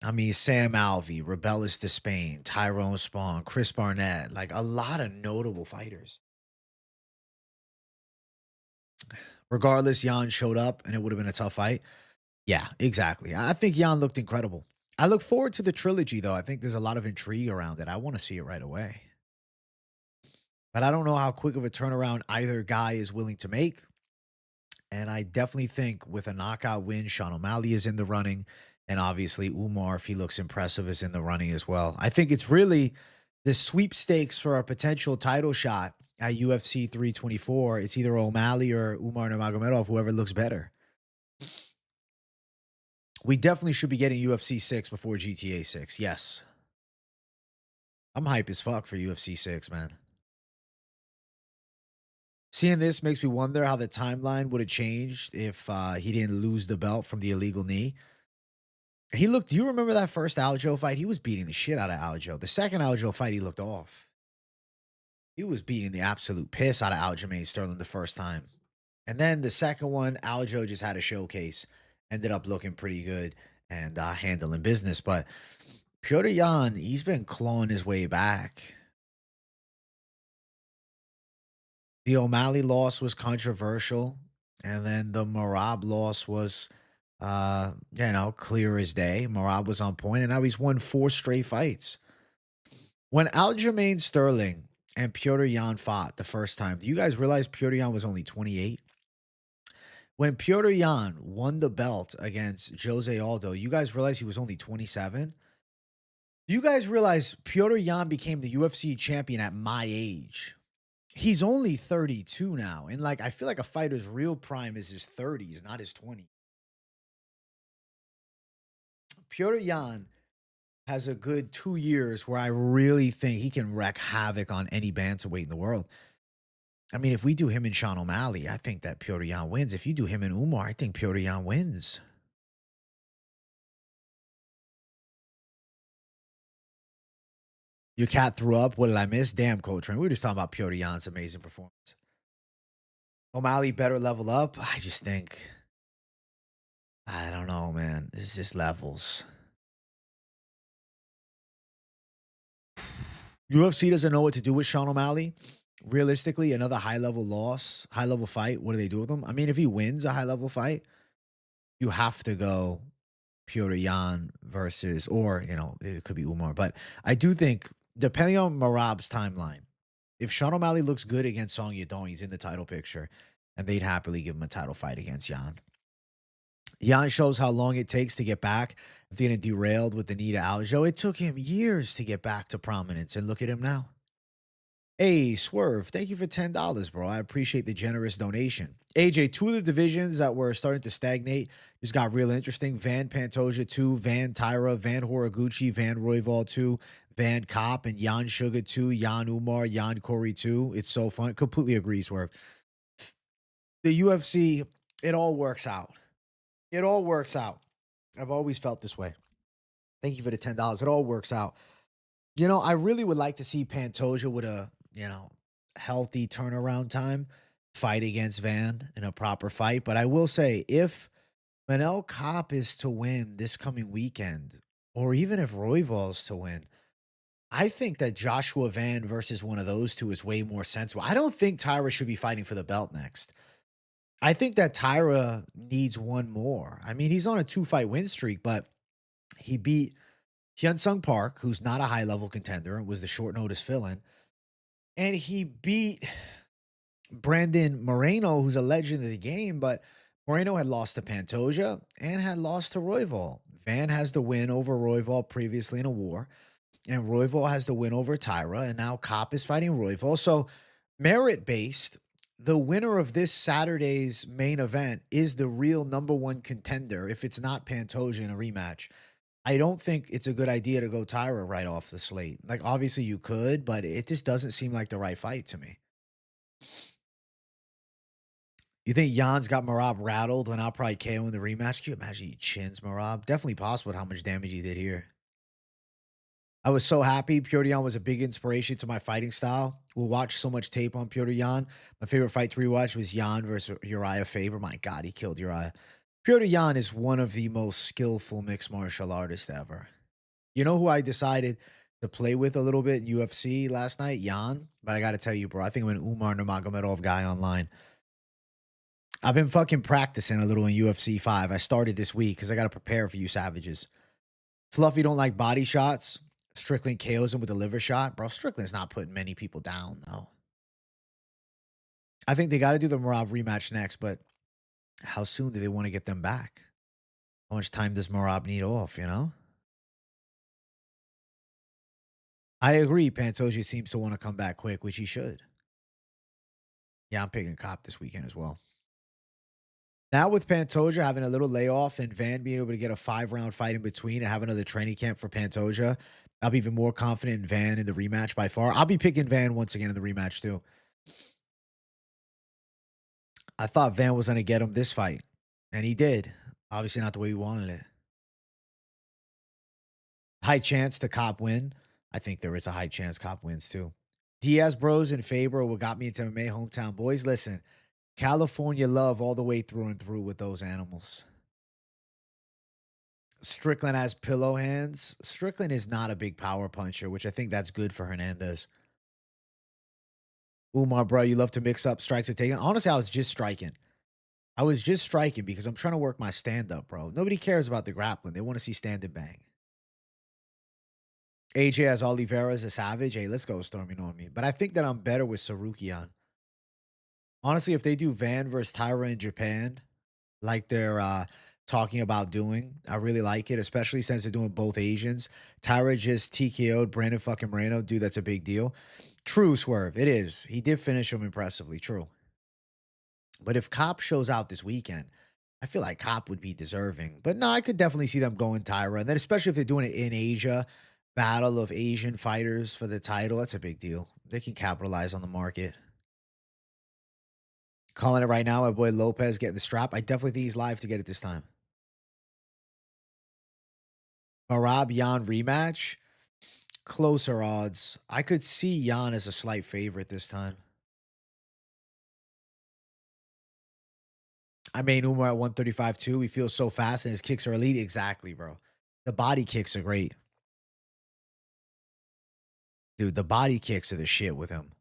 I mean, Sam Alvey, Rebellis Despain, Tyrone Spawn, Chris Barnett, like a lot of notable fighters. Regardless, Jan showed up and it would have been a tough fight. Yeah, exactly. I think Jan looked incredible. I look forward to the trilogy, though. I think there's a lot of intrigue around it. I want to see it right away. But I don't know how quick of a turnaround either guy is willing to make. And I definitely think with a knockout win, Sean O'Malley is in the running. And obviously, Umar, if he looks impressive, is in the running as well. I think it's really the sweepstakes for a potential title shot at UFC 324. It's either O'Malley or Umar Nurmagomedov, whoever looks better. We definitely should be getting UFC 6 before GTA 6. Yes. I'm hype as fuck for UFC 6, man. Seeing this makes me wonder how the timeline would have changed if he didn't lose the belt from the illegal knee. He looked, do you remember that first Aljo fight? He was beating the shit out of Aljo. The second Aljo fight, he looked off. He was beating the absolute piss out of Aljamain Sterling the first time. And then the second one, Aljo just had a showcase. Ended up looking pretty good and handling business. But Piotr Jan, he's been clawing his way back. The O'Malley loss was controversial, and then the Merab loss was, clear as day. Merab was on point, and now he's won 4 straight fights. When Aljamain Sterling and Piotr Jan fought the first time, do you guys realize Piotr Jan was only 28? When Piotr Jan won the belt against Jose Aldo, you guys realize he was only 27? Do you guys realize Piotr Jan became the UFC champion at my age? He's only 32 now. And like I feel like a fighter's real prime is his 30s, not his 20s. Piotr Jan has a good 2 years where I really think he can wreak havoc on any bantamweight in the world. I mean, if we do him and Sean O'Malley, I think that Piotr Jan wins. If you do him and Umar, I think Piotr Jan wins. Your cat threw up. What did I miss? Damn, Coltrane. We were just talking about Piotr Jan's amazing performance. O'Malley better level up. I just think, I don't know, man. It's just levels. UFC doesn't know what to do with Sean O'Malley. Realistically, another high level loss, high level fight. What do they do with him? I mean, if he wins a high level fight, you have to go Piotr Jan versus, or, it could be Umar. But I do think, depending on Marab's timeline, if Sean O'Malley looks good against Song Yadong, he's in the title picture, and they'd happily give him a title fight against Jan. Jan shows how long it takes to get back. If they're getting derailed with the knee to Aljo, it took him years to get back to prominence, and look at him now. Hey, Swerve, thank you for $10, bro. I appreciate the generous donation. AJ, 2 of the divisions that were starting to stagnate just got real interesting. Van Pantoja 2, Van Tyra, Van Horiguchi, Van Royval 2, Van Kopp, and Jan Sugar 2, Jan Umar, Jan Corey 2. It's so fun. Completely agree, Swerve. The UFC, it all works out. It all works out. I've always felt this way. Thank you for the $10. It all works out. I really would like to see Pantoja with a, healthy turnaround time fight against Van in a proper fight. But I will say, if Manel Kopp is to win this coming weekend, or even if Royval's to win, I think that Joshua Van versus one of those two is way more sensible. I don't think Tyra should be fighting for the belt next. I think that Tyra needs one more. I mean, he's on a 2-fight win streak, but he beat Hyun Sung Park, who's not a high level contender, was the short notice fill-in. And he beat Brandon Moreno, who's a legend of the game, but Moreno had lost to Pantoja and had lost to Royval. Van has the win over Royval previously in a war, and Royval has the win over Tyra, and now Kopp is fighting Royval. So merit-based, the winner of this Saturday's main event is the real number 1 contender if it's not Pantoja in a rematch. I don't think it's a good idea to go Tyra right off the slate. Like, obviously you could, but it just doesn't seem like the right fight to me. You think Jan's got Merab rattled when I'll probably KO in the rematch? Can you imagine he chins Merab? Definitely possible how much damage he did here. I was so happy. Piotr Jan was a big inspiration to my fighting style. We'll watch so much tape on Piotr Jan. My favorite fight to rewatch was Jan versus Uriah Faber. My God, he killed Uriah. Piotr Jan is one of the most skillful mixed martial artists ever. You know who I decided to play with a little bit in UFC last night? Jan. But I got to tell you, bro, I think I'm an Umar Nurmagomedov guy online. I've been fucking practicing a little in UFC 5. I started this week because I got to prepare for you savages. Fluffy don't like body shots. Strickland KOs him with a liver shot. Bro, Strickland's not putting many people down, though. I think they got to do the Merab rematch next, but how soon do they want to get them back? How much time does Merab need off, I agree. Pantoja seems to want to come back quick, which he should. Yeah, I'm picking Kopp this weekend as well. Now with Pantoja having a little layoff and Van being able to get a 5-round fight in between and have another training camp for Pantoja, I'll be even more confident in Van in the rematch by far. I'll be picking Van once again in the rematch too. I thought Van was going to get him this fight, and he did. Obviously not the way we wanted it. High chance to Kopp win. I think there is a high chance Kopp wins too. Diaz Bros and Faber what got me into MMA hometown boys. Listen, California love all the way through and through with those animals. Strickland has pillow hands. Strickland is not a big power puncher, which I think that's good for Hernandez. Umar, bro, you love to mix up strikes with takedown. Honestly, I was just striking. I was just striking because I'm trying to work my stand up, bro. Nobody cares about the grappling. They want to see stand and bang. AJ has Oliveira as a savage. Hey, let's go, storming on me. But I think that I'm better with Sarukian. Honestly, if they do Van versus Tyra in Japan, like they're talking about doing, I really like it, especially since they're doing both Asians. Tyra just TKO'd Brandon fucking Moreno. Dude, that's a big deal. True, Swerve. It is. He did finish him impressively. True. But if Cop shows out this weekend, I feel like Cop would be deserving. But no, I could definitely see them going Tyra. And then especially if they're doing it in Asia, battle of Asian fighters for the title, that's a big deal. They can capitalize on the market. Calling it right now, my boy Lopez getting the strap. I definitely think he's live to get it this time. Merab Jan rematch. Closer odds. I could see Jan as a slight favorite this time. I made Umar at 135 too. He feels so fast and his kicks are elite. Exactly, bro. The body kicks are great. Dude, the body kicks are the shit with him.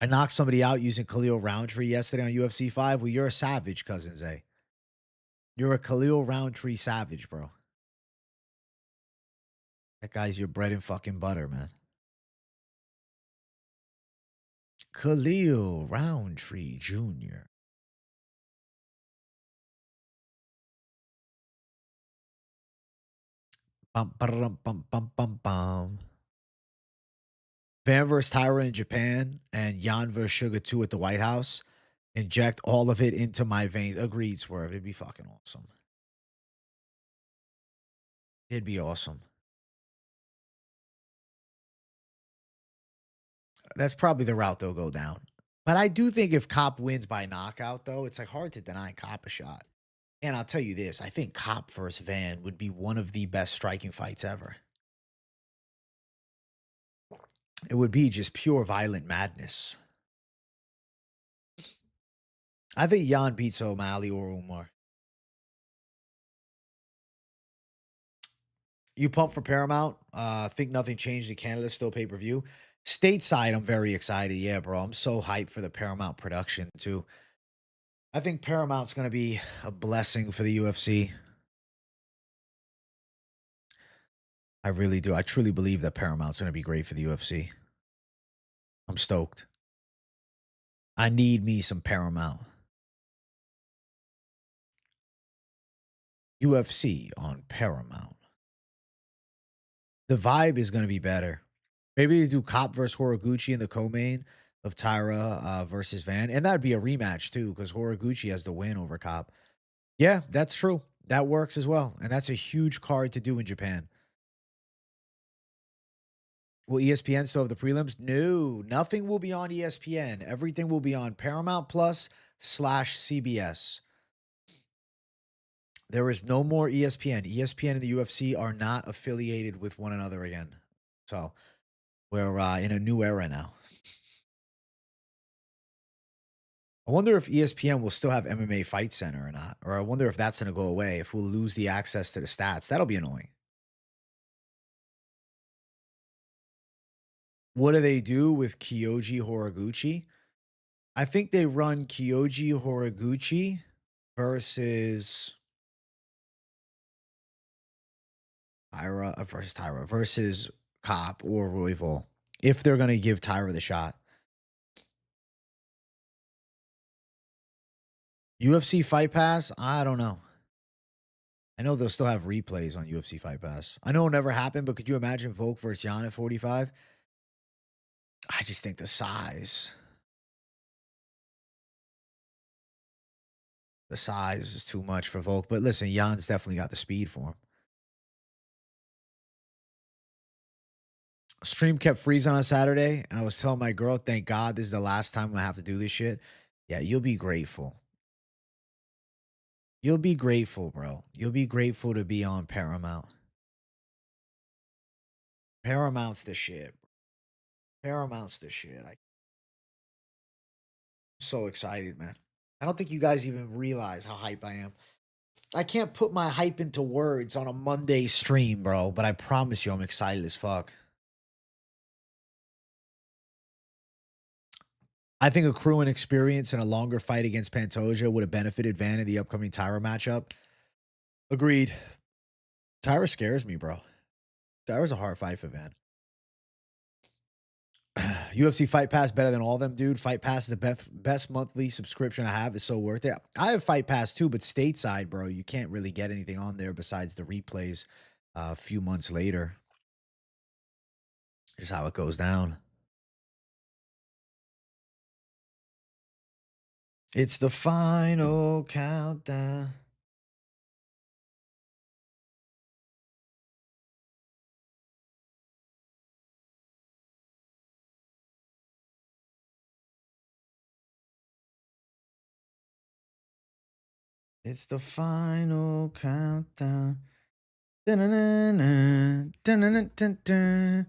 I knocked somebody out using Khalil Roundtree yesterday on UFC 5. Well, you're a savage, Cousin Zay. You're a Khalil Roundtree savage, bro. That guy's your bread and fucking butter, man. Khalil Roundtree Jr. Bum, bum, bum, bum, bum, bum. Van versus Tyra in Japan and Jan versus Sugar 2 at the White House. Inject all of it into my veins. Agreed, Swerve. It'd be fucking awesome. It'd be awesome. That's probably the route they'll go down. But I do think if Cop wins by knockout, though, it's like hard to deny Cop a shot. And I'll tell you this, I think Cop versus Van would be one of the best striking fights ever. It would be just pure violent madness. I think Jan beats O'Malley or Umar. You pump for Paramount? Think nothing changed in Canada, still pay-per-view. Stateside, I'm very excited. Yeah, bro. I'm so hyped for the Paramount production, too. I think Paramount's going to be a blessing for the UFC. I really do. I truly believe that Paramount's going to be great for the UFC. I'm stoked. I need me some Paramount. UFC on Paramount. The vibe is going to be better. Maybe they do Cop versus Horiguchi in the co-main of Tyra versus Van. And that'd be a rematch, too, because Horiguchi has the win over Cop. Yeah, that's true. That works as well. And that's a huge card to do in Japan. Will ESPN still have the prelims? No, nothing will be on ESPN. Everything will be on Paramount Plus / CBS. There is no more ESPN. ESPN and the UFC are not affiliated with one another again. So we're in a new era now. I wonder if ESPN will still have MMA Fight Center or not. Or I wonder if that's going to go away, if we'll lose the access to the stats. That'll be annoying. What do they do with Kyoji Horiguchi? I think they run Kyoji Horiguchi versus Tyra versus Cop or Royval if they're going to give Tyra the shot. UFC Fight Pass? I don't know. I know they'll still have replays on UFC Fight Pass. I know it never happened, but could you imagine Volk versus Jan at 45? I just think the size. The size is too much for Volk. But listen, Jan's definitely got the speed for him. Stream kept freezing on Saturday, and I was telling my girl, thank God this is the last time I have to do this shit. Yeah, you'll be grateful. You'll be grateful, bro. You'll be grateful to be on Paramount. Paramount's the shit. Paramount's the shit. I'm so excited, man. I don't think you guys even realize how hype I am. I can't put my hype into words on a Monday stream, bro, but I promise you I'm excited as fuck. I think accruing experience in a longer fight against Pantoja would have benefited Van in the upcoming Tyra matchup. Agreed. Tyra scares me, bro. Tyra's a hard fight for Van. UFC Fight Pass better than all of them, dude. Fight Pass is the best monthly subscription I have. It's so worth it. I have Fight Pass too, but stateside, bro, you can't really get anything on there besides the replays a few months later. Just how it goes down. It's the final countdown. It's the final countdown. Dun-dun-dun-dun, dun-dun-dun-dun-dun,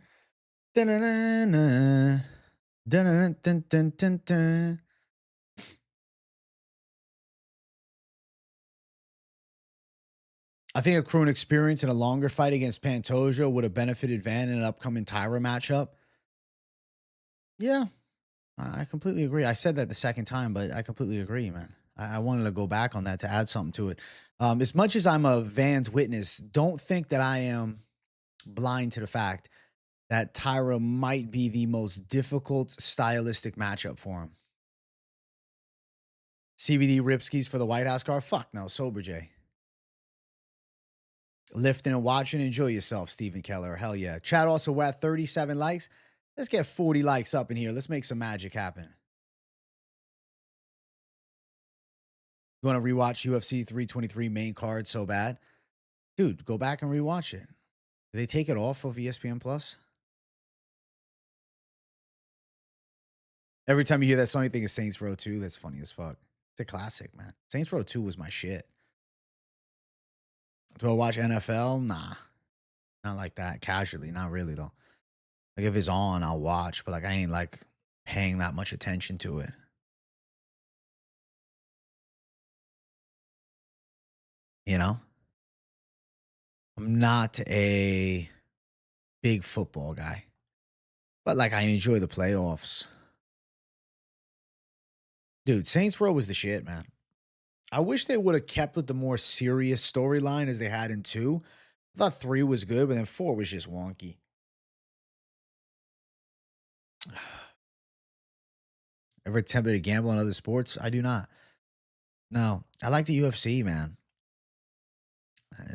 dun-dun-dun-dun, dun-dun-dun-dun-dun-dun. I think accruing experience in a longer fight against Pantoja would have benefited Van in an upcoming Tyra matchup. Yeah, I completely agree. I said that the second time, but I completely agree, man. I wanted to go back on that to add something to it. As much as I'm a Van's witness, don't think that I am blind to the fact that Tyra might be the most difficult stylistic matchup for him. CBD Ripskis for the White House car? Fuck no, Sober J. Lifting and watching, enjoy yourself, Stephen Keller. Hell yeah. Chat also, we're at 37 likes. Let's get 40 likes up in here. Let's make some magic happen. You want to rewatch UFC 323 main card so bad? Dude, go back and rewatch it. Did they take it off of ESPN Plus? Every time you hear that song, you think of Saints Row 2. That's funny as fuck. It's a classic, man. Saints Row 2 was my shit. Do I watch NFL? Nah. Not like that. Casually. Not really, though. Like, if it's on, I'll watch. But, like, I ain't, like, paying that much attention to it. You know? I'm not a big football guy. But, like, I enjoy the playoffs. Dude, Saints Row was the shit, man. I wish they would have kept with the more serious storyline as they had in 2. I thought 3 was good, but then 4 was just wonky. Ever attempted to gamble on other sports? I do not. No, I like the UFC, man.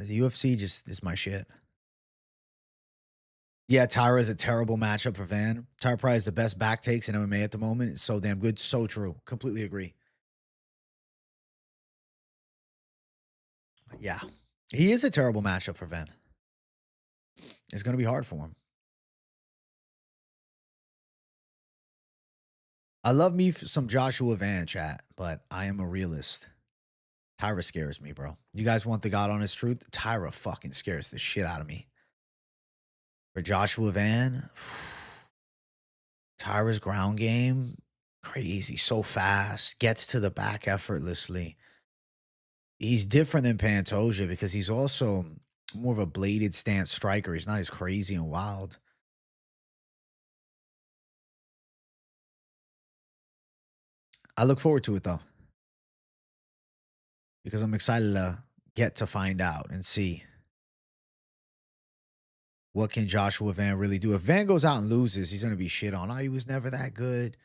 The UFC just is my shit. Yeah, Tyra is a terrible matchup for Van. Tyra probably has the best back takes in MMA at the moment. It's so damn good. So true. Completely agree. Yeah. He is a terrible matchup for Van. It's going to be hard for him. I love me some Joshua Van chat, but I am a realist. Tyra scares me, bro. You guys want the God honest truth? Tyra fucking scares the shit out of me. For Joshua Van, Tyra's ground game, crazy, so fast, gets to the back effortlessly. He's different than Pantoja because he's also more of a bladed stance striker. He's not as crazy and wild. I look forward to it though, because I'm excited to get to find out and see what can Joshua Van really do. If Van goes out and loses, he's going to be shit on. Oh, he was never that good.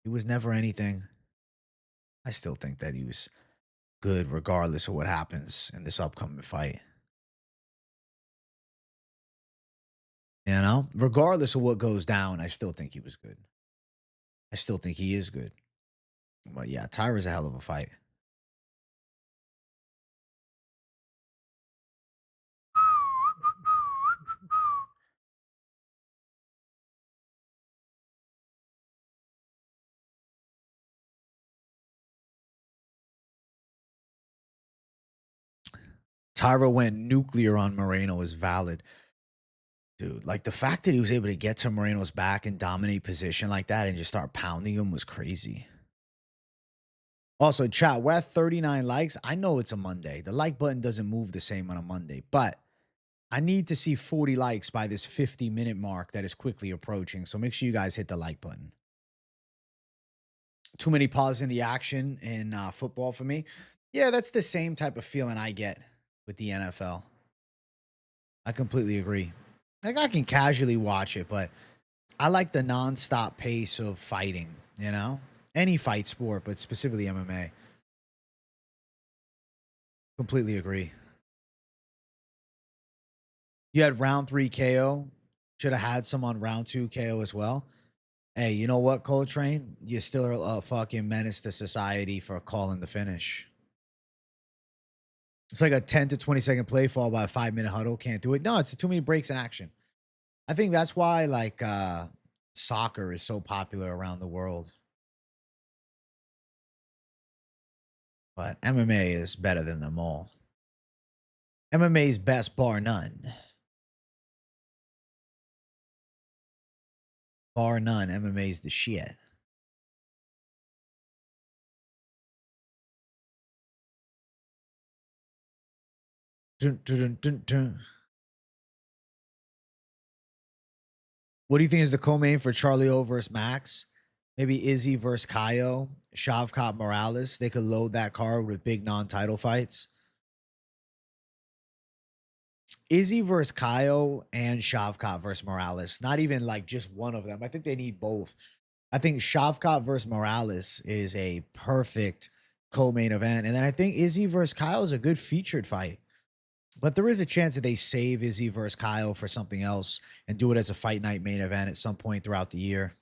He was never anything. I still think that he was good regardless of what happens in this upcoming fight. You know, regardless of what goes down, I still think he was good. I still think he is good. But yeah, Tyra's a hell of a fight. Tyra went nuclear on Moreno is valid. Dude, like the fact that he was able to get to Moreno's back and dominate position like that and just start pounding him was crazy. Also, chat, we're at 39 likes. I know it's a Monday. The like button doesn't move the same on a Monday, but I need to see 40 likes by this 50-minute mark that is quickly approaching. So make sure you guys hit the like button. Too many pauses in the action in football for me. Yeah, that's the same type of feeling I get with the NFL. I completely agree. Like I can casually watch it, but I like the nonstop pace of fighting, you know? Any fight sport, but specifically MMA. Completely agree. You had round 3 KO. Should have had some on round 2 KO as well. Hey, you know what, Coltrane? You're still a fucking menace to society for calling the finish. It's like a 10 to 20-second play followed by a 5-minute huddle. Can't do it. No, it's too many breaks in action. I think that's why like soccer is so popular around the world. But MMA is better than them all. MMA's best bar none. Bar none. MMA's the shit. Dun, dun, dun, dun, dun. What do you think is the co-main for Charlie O versus Max? Maybe Izzy versus Kaio, Shavkat Morales. They could load that card with big non-title fights. Izzy versus Kaio and Shavkat versus Morales. Not even like just one of them. I think they need both. I think Shavkat versus Morales is a perfect co-main event. And then I think Izzy versus Kyle is a good featured fight. But there is a chance that they save Izzy versus Kyle for something else and do it as a fight night main event at some point throughout the year.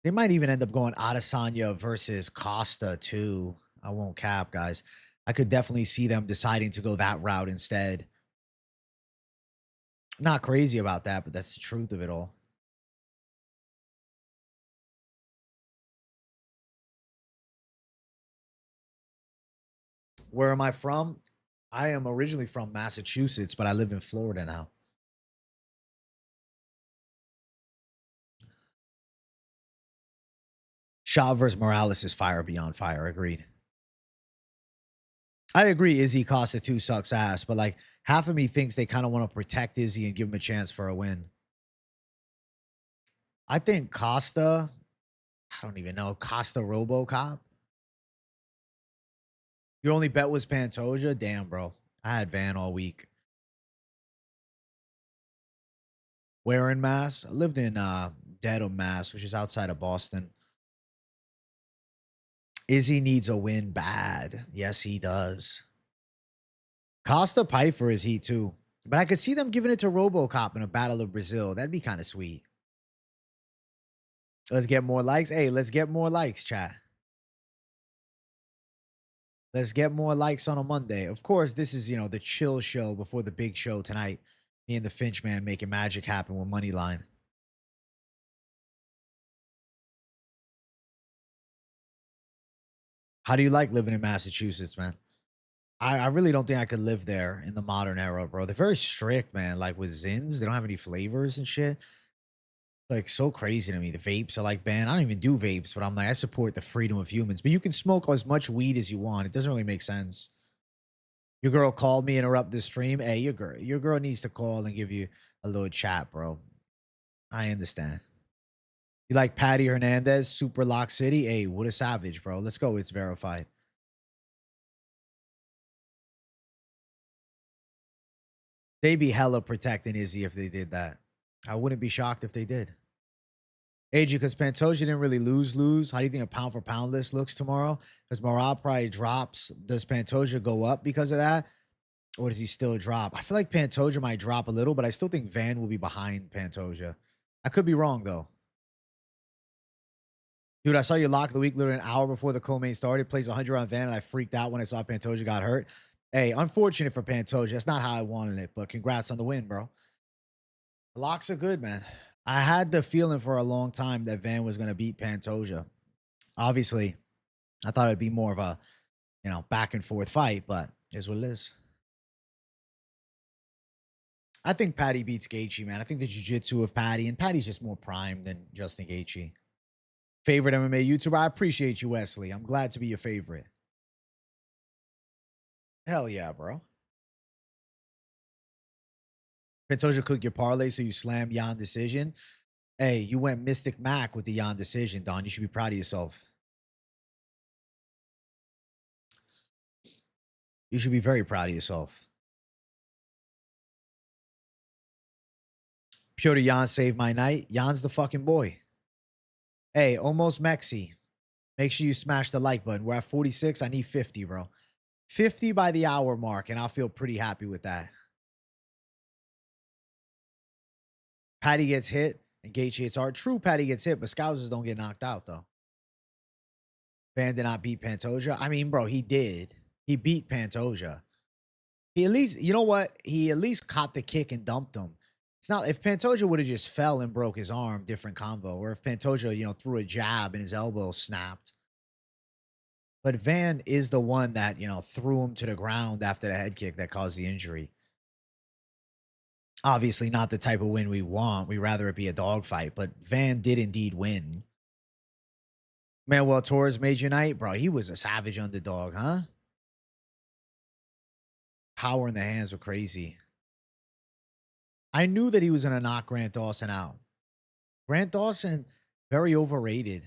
They might even end up going Adesanya versus Costa too. I won't cap, guys. I could definitely see them deciding to go that route instead. Not crazy about that, but that's the truth of it all. Where am I from? I am originally from Massachusetts, but I live in Florida now. Shaw versus Morales is fire beyond fire. Agreed. I agree. Izzy Costa 2 sucks ass, but like half of me thinks they kind of want to protect Izzy and give him a chance for a win. I think Costa, I don't even know, Costa Robocop. Your only bet was Pantoja? Damn, bro. I had Van all week. Where in Mass? I lived in Dedham, Mass, which is outside of Boston. Izzy needs a win bad. Yes, he does. Costa Pipe for his heat too. But I could see them giving it to Robocop in a Battle of Brazil. That'd be kind of sweet. Let's get more likes. Hey, let's get more likes, chat. Let's get more likes on a Monday. Of course, this is, the chill show before the big show tonight. Me and the Finch man making magic happen with Moneyline. How do you like living in Massachusetts, man? I really don't think I could live there in the modern era, bro. They're very strict, man. Like with Zins, they don't have any flavors and shit. Like so crazy to me. The vapes are like banned. I don't even do vapes, but I'm like, I support the freedom of humans. But you can smoke as much weed as you want. It doesn't really make sense. Your girl called me, interrupt this stream. Hey, your girl needs to call and give you a little chat, bro. I understand. You like Patty Hernandez, Super Lock City? Hey, what a savage, bro. Let's go. It's verified. They'd be hella protecting Izzy if they did that. I wouldn't be shocked if they did. AG, because Pantoja didn't really lose. How do you think a pound for pound list looks tomorrow? Because Merab probably drops. Does Pantoja go up because of that? Or does he still drop? I feel like Pantoja might drop a little, but I still think Van will be behind Pantoja. I could be wrong, though. Dude, I saw you lock of the week literally an hour before the co-main started. Plays 100 on Van, and I freaked out when I saw Pantoja got hurt. Hey, unfortunate for Pantoja. That's not how I wanted it, but congrats on the win, bro. The locks are good, man. I had the feeling for a long time that Van was going to beat Pantoja. Obviously, I thought it'd be more of a, back and forth fight, but is what it is. I think Patty beats Gaethje, man. I think the jiu-jitsu of Patty, and Patty's just more prime than Justin Gaethje. Favorite MMA YouTuber? I appreciate you, Wesley. I'm glad to be your favorite. Hell yeah, bro. Pantoja cook your parlay so you slam Yan decision. Hey, you went Mystic Mac with the Yan decision, Don. You should be proud of yourself. You should be very proud of yourself. Pure to Yan saved my night. Yan's the fucking boy. Hey, almost Mexi. Make sure you smash the like button. We're at 46. I need 50, bro. 50 by the hour mark, and I'll feel pretty happy with that. Patty gets hit, and Gaethje hits hard. True, Patty gets hit, but Scousers don't get knocked out, though. Van did not beat Pantoja. I mean, bro, he did. He beat Pantoja. He at least, you know what? He at least caught the kick and dumped him. It's not, if Pantoja would have just fell and broke his arm, different convo. Or if Pantoja, threw a jab and his elbow snapped. But Van is the one that, threw him to the ground after the head kick that caused the injury. Obviously not the type of win we want. We'd rather it be a dogfight, but Van did indeed win. Manuel Torres made your night? Bro, he was a savage underdog, huh? Power in the hands were crazy. I knew that he was going to knock Grant Dawson out. Grant Dawson, very overrated.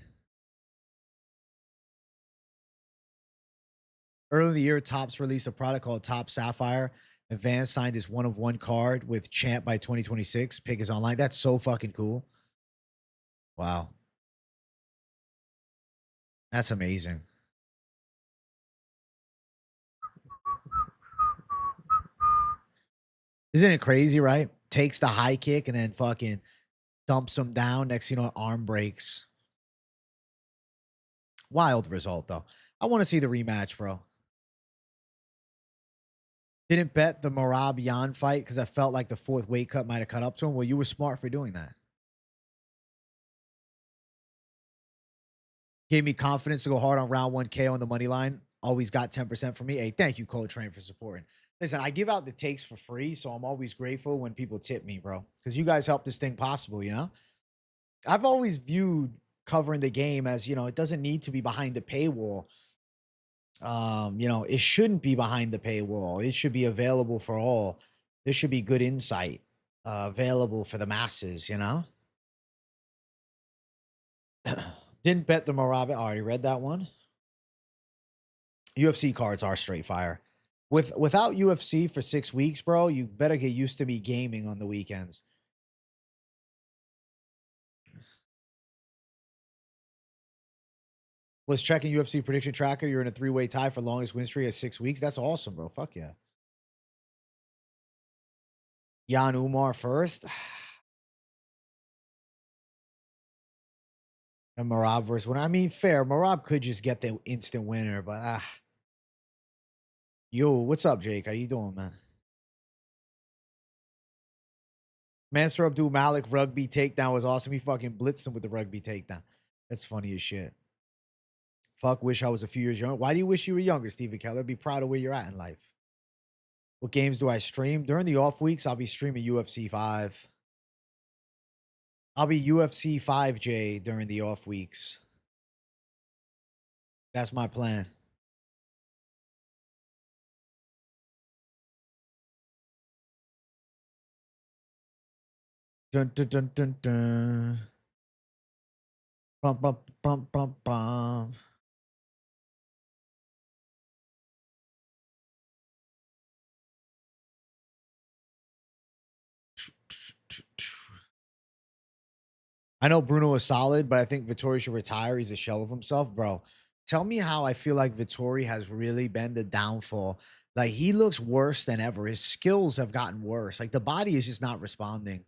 Early in the year, Topps released a product called Top Sapphire. And Van signed his one-of-one card with Champ by 2026. Pick is online. That's so fucking cool. Wow. That's amazing. Isn't it crazy, right? Takes the high kick and then fucking dumps him down. Next, arm breaks. Wild result, though. I want to see the rematch, bro. Didn't bet the Merab Yan fight because I felt like the fourth weight cut might have cut up to him. Well, you were smart for doing that. Gave me confidence to go hard on round 1K on the money line. Always got 10% for me. Hey, thank you, Coltrane, for supporting. Listen, I give out the takes for free, so I'm always grateful when people tip me, bro. Because you guys help this thing possible, I've always viewed covering the game as, it doesn't need to be behind the paywall. It shouldn't be behind the paywall. It should be available for all. There should be good insight available for the masses, Didn't bet the Merab. I already read that one. UFC cards are straight fire. Without UFC for 6 weeks, bro, you better get used to me gaming on the weekends. Was checking UFC prediction tracker. You're in a 3-way tie for longest win streak at 6 weeks. That's awesome, bro. Fuck yeah. Jan Umar first. And Merab versus winner. I mean, fair. Merab could just get the instant winner, but Yo, what's up, Jake? How you doing, man? Mansur Abdul Malik rugby takedown was awesome. He fucking blitzed him with the rugby takedown. That's funny as shit. Fuck, wish I was a few years younger. Why do you wish you were younger, Stephen Keller? Be proud of where you're at in life. What games do I stream? During the off weeks, I'll be streaming UFC 5. I'll be UFC 5J during the off weeks. That's my plan. Dun, dun, dun, dun, dun. Bum, bum, bum, bum, bum. I know Bruno is solid, but I think Vettori should retire. He's a shell of himself, bro. Tell me how I feel like Vettori has really been the downfall. Like, he looks worse than ever. His skills have gotten worse. Like, the body is just not responding.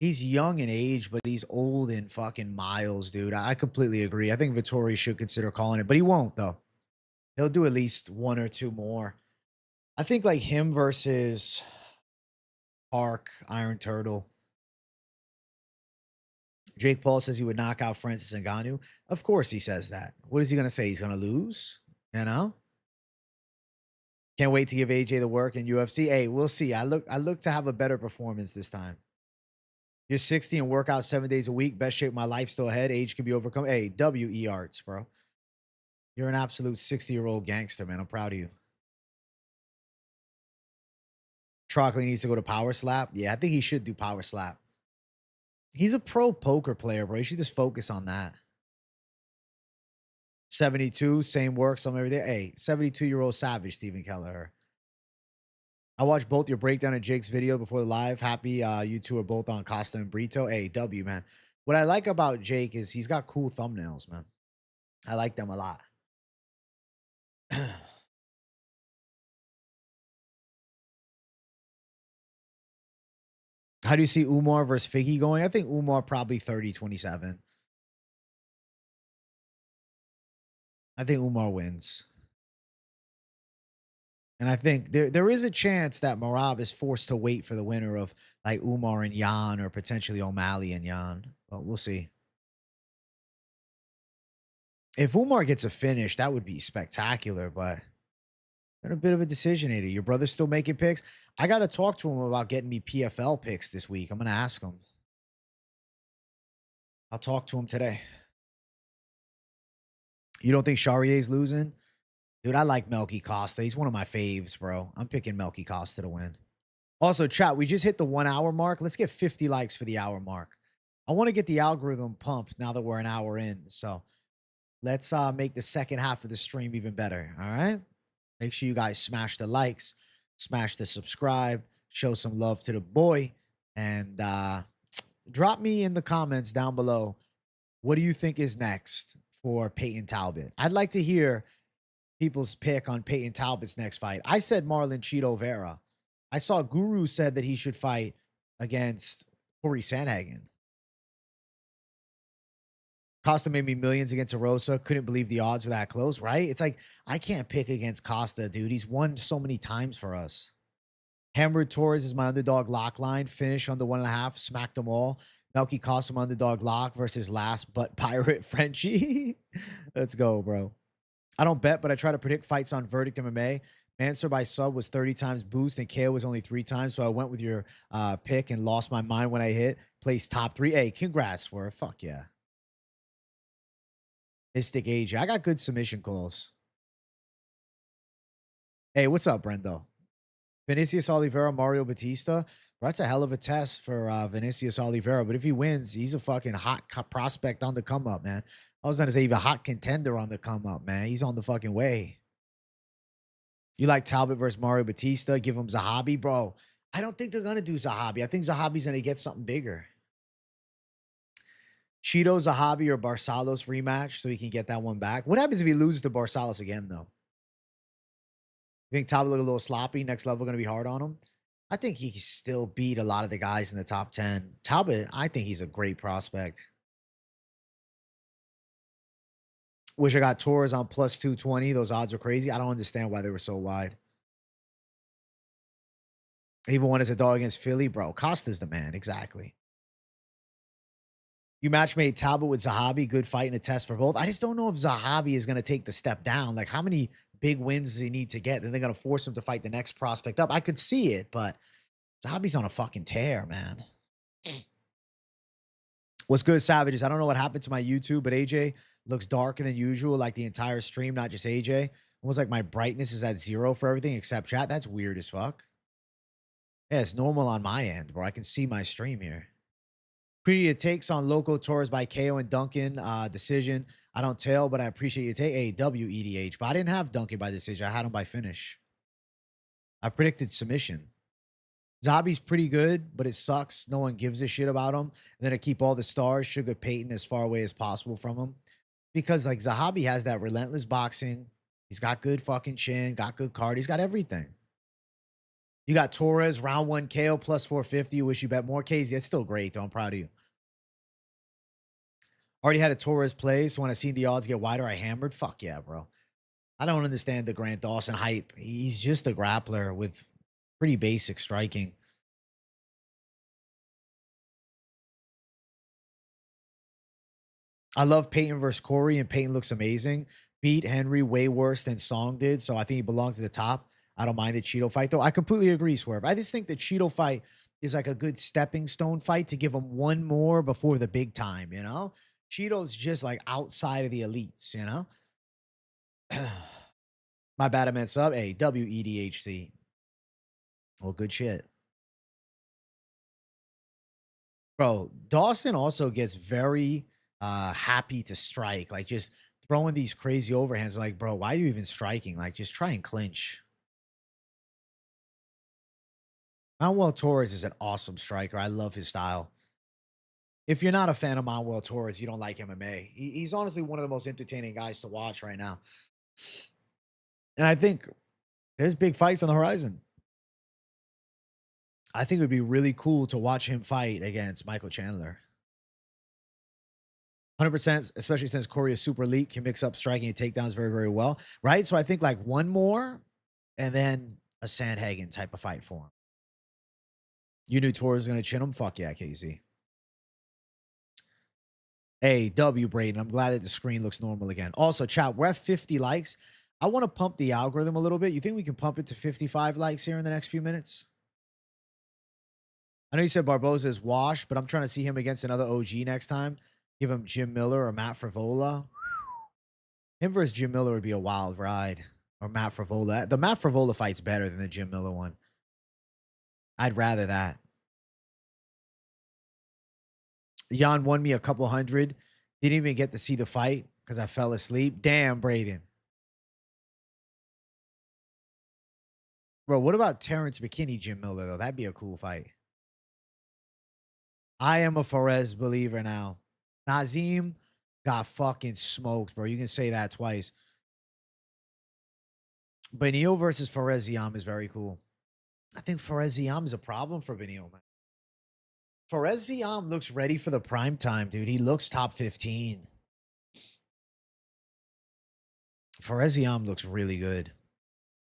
He's young in age, but he's old in fucking miles, dude. I completely agree. I think Vettori should consider calling it, but he won't, though. He'll do at least 1 or 2 more. I think like him versus Park, Iron Turtle. Jake Paul says he would knock out Francis Ngannou. Of course he says that. What is he going to say? He's going to lose? Can't wait to give AJ the work in UFC. Hey, we'll see. I look to have a better performance this time. You're 60 and work out 7 days a week. Best shape of my life still ahead. Age can be overcome. Hey, WE Arts, bro. You're an absolute 60-year-old gangster, man. I'm proud of you. Trockley needs to go to Power Slap. Yeah, I think he should do Power Slap. He's a pro poker player, bro. You should just focus on that. 72, same work, some every day. Hey, 72-year-old savage, Stephen Kelleher. I watched both your breakdown and Jake's video before the live. Happy you two are both on Costa and Brito. Hey, W, man. What I like about Jake is he's got cool thumbnails, man. I like them a lot. How do you see Umar versus Figgy going? I think Umar probably 30-27. I think Umar wins. And I think there is a chance that Merab is forced to wait for the winner of like Umar and Jan or potentially O'Malley and Jan. But we'll see. If Umar gets a finish, that would be spectacular, but they're a bit of a decisionator. Your brother's still making picks. I got to talk to him about getting me PFL picks this week. I'm going to ask him. I'll talk to him today. You don't think Charrier's losing? Dude, I like Melky Costa. He's one of my faves, bro. I'm picking Melky Costa to win. Also, chat, we just hit the 1 hour mark. Let's get 50 likes for the hour mark. I want to get the algorithm pumped now that we're an hour in. So let's make the second half of the stream even better. All right. Make sure you guys smash the likes, smash the subscribe, show some love to the boy, and drop me in the comments down below. What do you think is next for Peyton Talbot? I'd like to hear people's pick on Peyton Talbot's next fight. I said Marlon Cheeto Vera. I saw Guru said that he should fight against Corey Sandhagen. Costa made me millions against Arosa. Couldn't believe the odds were that close, right? It's like, I can't pick against Costa, dude. He's won so many times for us. Hammered Torres is my underdog lock line. Finish on the 1.5. Smacked them all. Melky Costa, my underdog lock versus last but pirate Frenchie. Let's go, bro. I don't bet, but I try to predict fights on Verdict MMA. Answer by sub was 30 times boost, and KO was only 3 times. So I went with your pick and lost my mind when I hit. Placed top 3. Hey, congrats, Swerve. Fuck yeah. Mystic AJ. I got good submission calls. Hey, what's up, Brendo? Vinicius Oliveira, Mario Batista. Bro, that's a hell of a test for Vinicius Oliveira. But if he wins, he's a fucking hot prospect on the come up, man. I was going to say even a hot contender on the come up, man. He's on the fucking way. You like Talbot versus Mario Batista? Give him Zahabi? Bro, I don't think they're going to do Zahabi. I think Zahabi's going to get something bigger. Cheeto, Zahabi, or Barcelos rematch so he can get that one back. What happens if he loses to Barcelos again, though? You think Talbot look a little sloppy? Next level going to be hard on him? I think he can still beat a lot of the guys in the top 10. Talbot, I think he's a great prospect. Wish I got Torres on plus 220. Those odds are crazy. I don't understand why they were so wide. Even when it's a dog against Philly, bro. Costa's the man. Exactly. You match made Talbot with Zahabi. Good fight and a test for both. I just don't know if Zahabi is going to take the step down. Like, how many big wins does he need to get? Then they're going to force him to fight the next prospect up. I could see it, but Zahabi's on a fucking tear, man. What's good, Savages? I don't know what happened to my YouTube, but AJ looks darker than usual, like the entire stream, not just AJ. Almost like my brightness is at 0 for everything except chat. That's weird as fuck. Yeah, it's normal on my end, bro. I can see my stream here. Appreciate takes on Loco Torres by KO and Duncan decision. I don't tell, but I appreciate your take. WEDH, but I didn't have Duncan by decision. I had him by finish. I predicted submission. Zabi's pretty good, but it sucks. No one gives a shit about him. And then I keep all the stars, Sugar Payton, as far away as possible from him. Because, like, Zahabi has that relentless boxing. He's got good fucking chin, got good card. He's got everything. You got Torres, round 1 KO plus 450. You wish you bet more. Casey, that's still great, though. I'm proud of you. Already had a Torres play, so when I seen the odds get wider, I hammered. Fuck yeah, bro. I don't understand the Grant Dawson hype. He's just a grappler with pretty basic striking. I love Peyton versus Corey, and Peyton looks amazing. Beat Henry way worse than Song did, so I think he belongs at the top. I don't mind the Cheeto fight, though. I completely agree, Swerve. I just think the Cheeto fight is like a good stepping stone fight to give him one more before the big time, you know? Cheeto's just like outside of the elites, you know? My bad, I meant sub. Hey, WEDHC. Well, good shit. Bro, Dawson also gets very happy to strike, like just throwing these crazy overhands. Like, bro, why are you even striking? Like, just try and clinch. Manuel Torres is an awesome striker. I love his style. If you're not a fan of Manuel Torres, you don't like MMA. He's honestly one of the most entertaining guys to watch right now. And I think there's big fights on the horizon. I think it would be really cool to watch him fight against Michael Chandler. 100%, especially since Corey is super elite, can mix up striking and takedowns very, very well, right? So I think like one more and then a Sandhagen type of fight for him. You knew Torres was going to chin him? Fuck yeah, KZ. Hey, W, Braden. I'm glad that the screen looks normal again. Also, chat, we're at 50 likes. I want to pump the algorithm a little bit. You think we can pump it to 55 likes here in the next few minutes? I know you said Barboza is washed, but I'm trying to see him against another OG next time. Give him Jim Miller or Matt Frivola. Him versus Jim Miller would be a wild ride. Or Matt Frivola. The Matt Frivola fight's better than the Jim Miller one. I'd rather that. Jan won me a couple hundred. Didn't even get to see the fight because I fell asleep. Damn, Braden. Bro, what about Terrence McKinney, Jim Miller, though? That'd be a cool fight. I am a Perez believer now. Nazim got fucking smoked, bro. You can say that twice. Benio versus Perez Ziam is very cool. I think Perez Ziam is a problem for Benio, man. Perez Ziam looks ready for the prime time, dude. He looks top 15. Perez Ziam looks really good.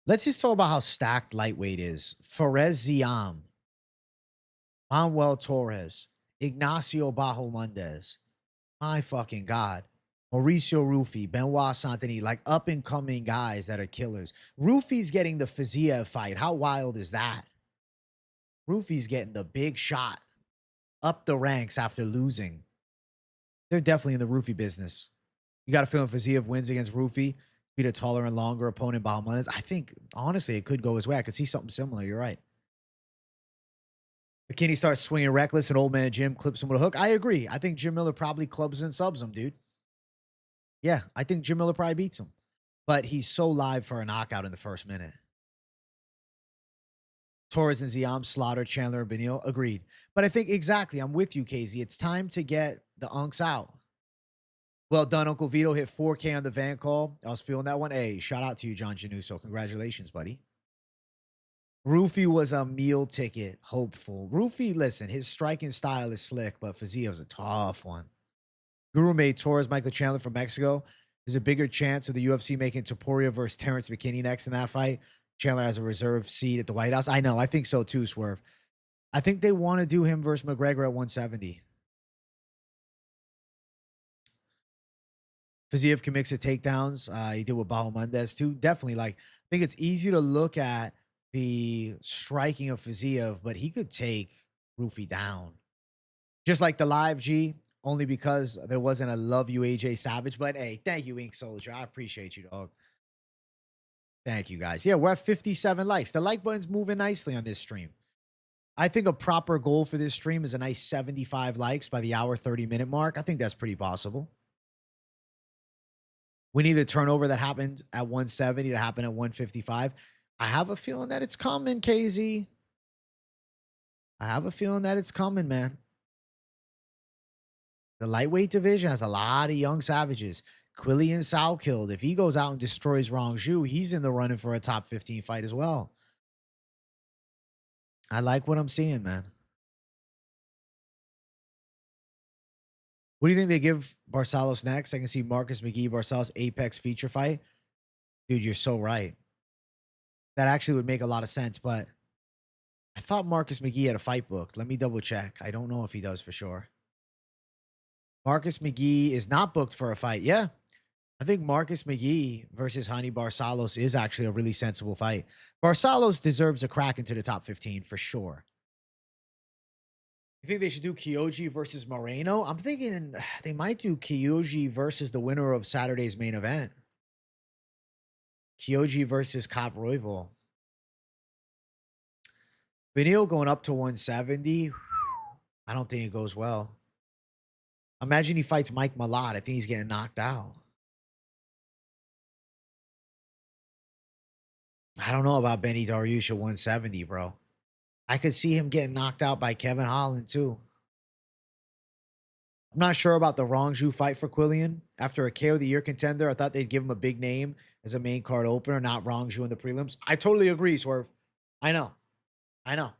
Let's just talk about how stacked lightweight is. Perez Ziam, Manuel Torres, Ignacio Bajo Mendez. My fucking God. Mauricio Rufy, Benoit Santini, like up and coming guys that are killers. Rufy's getting the Fiziev fight. How wild is that? Rufy's getting the big shot up the ranks after losing. They're definitely in the Rufy business. You got a feeling Fiziev wins against Rufy, beat a taller and longer opponent, Bajo Mendez. I think, honestly, it could go his way. I could see something similar. You're right. McKinney starts swinging reckless and old man Jim clips him with a hook. I agree. I think Jim Miller probably clubs and subs him, dude. Yeah, I think Jim Miller probably beats him. But he's so live for a knockout in the first minute. Torres and Ziam slaughter Chandler and Benio. Agreed. But I think exactly, I'm with you, KZ. It's time to get the unks out. Well done, Uncle Vito. Hit 4K on the van call. I was feeling that one. Hey, shout out to you, John Januso. Congratulations, buddy. Rufy was a meal ticket, hopeful. Rufy, listen, his striking style is slick, but Fiziev's a tough one. Guru made Torres, Michael Chandler from Mexico. There's a bigger chance of the UFC making Topuria versus Terrence McKinney next in that fight. Chandler has a reserve seat at the White House. I know. I think so too, Swerve. I think they want to do him versus McGregor at 170. Fiziev can mix the takedowns. He did with Bajo Mendez too. Definitely. Like, I think it's easy to look at the striking of Fiziev, but he could take Rufy down. Just like the live G, only because there wasn't a love you AJ Savage. But hey, thank you, Ink Soldier. I appreciate you, dog. Thank you, guys. Yeah, we're at 57 likes. The like button's moving nicely on this stream. I think a proper goal for this stream is a nice 75 likes by the hour 30-minute mark. I think that's pretty possible. We need the turnover that happened at 170 to happen at 155. I have a feeling that it's coming, KZ. I have a feeling that it's coming, man. The lightweight division has a lot of young savages. Quillian Salkilled, if he goes out and destroys Rongju, he's in the running for a top 15 fight as well. I like what I'm seeing, man. What do you think they give Barcelos next? I can see Marcus McGee, Barcelos Apex feature fight. Dude, you're so right. That actually would make a lot of sense, but I thought Marcus McGee had a fight booked. Let me double check. I don't know if he does for sure. Marcus McGee is not booked for a fight. Yeah. I think Marcus McGee versus Hani Barcelos is actually a really sensible fight. Barcelos deserves a crack into the top 15 for sure. You think they should do Kyoji versus Moreno? I'm thinking they might do Kyoji versus the winner of Saturday's main event. Kyoji versus Cop Royval. Benio going up to 170. I don't think it goes well. Imagine he fights Mike Malott. I think he's getting knocked out. I don't know about Benny Dariush at 170, bro. I could see him getting knocked out by Kevin Holland, too. I'm not sure about the Rongju fight for Quillian. After a KO of the Year contender, I thought they'd give him a big name as a main card opener, not Rongju in the prelims. I totally agree, Swerve. I know. I know.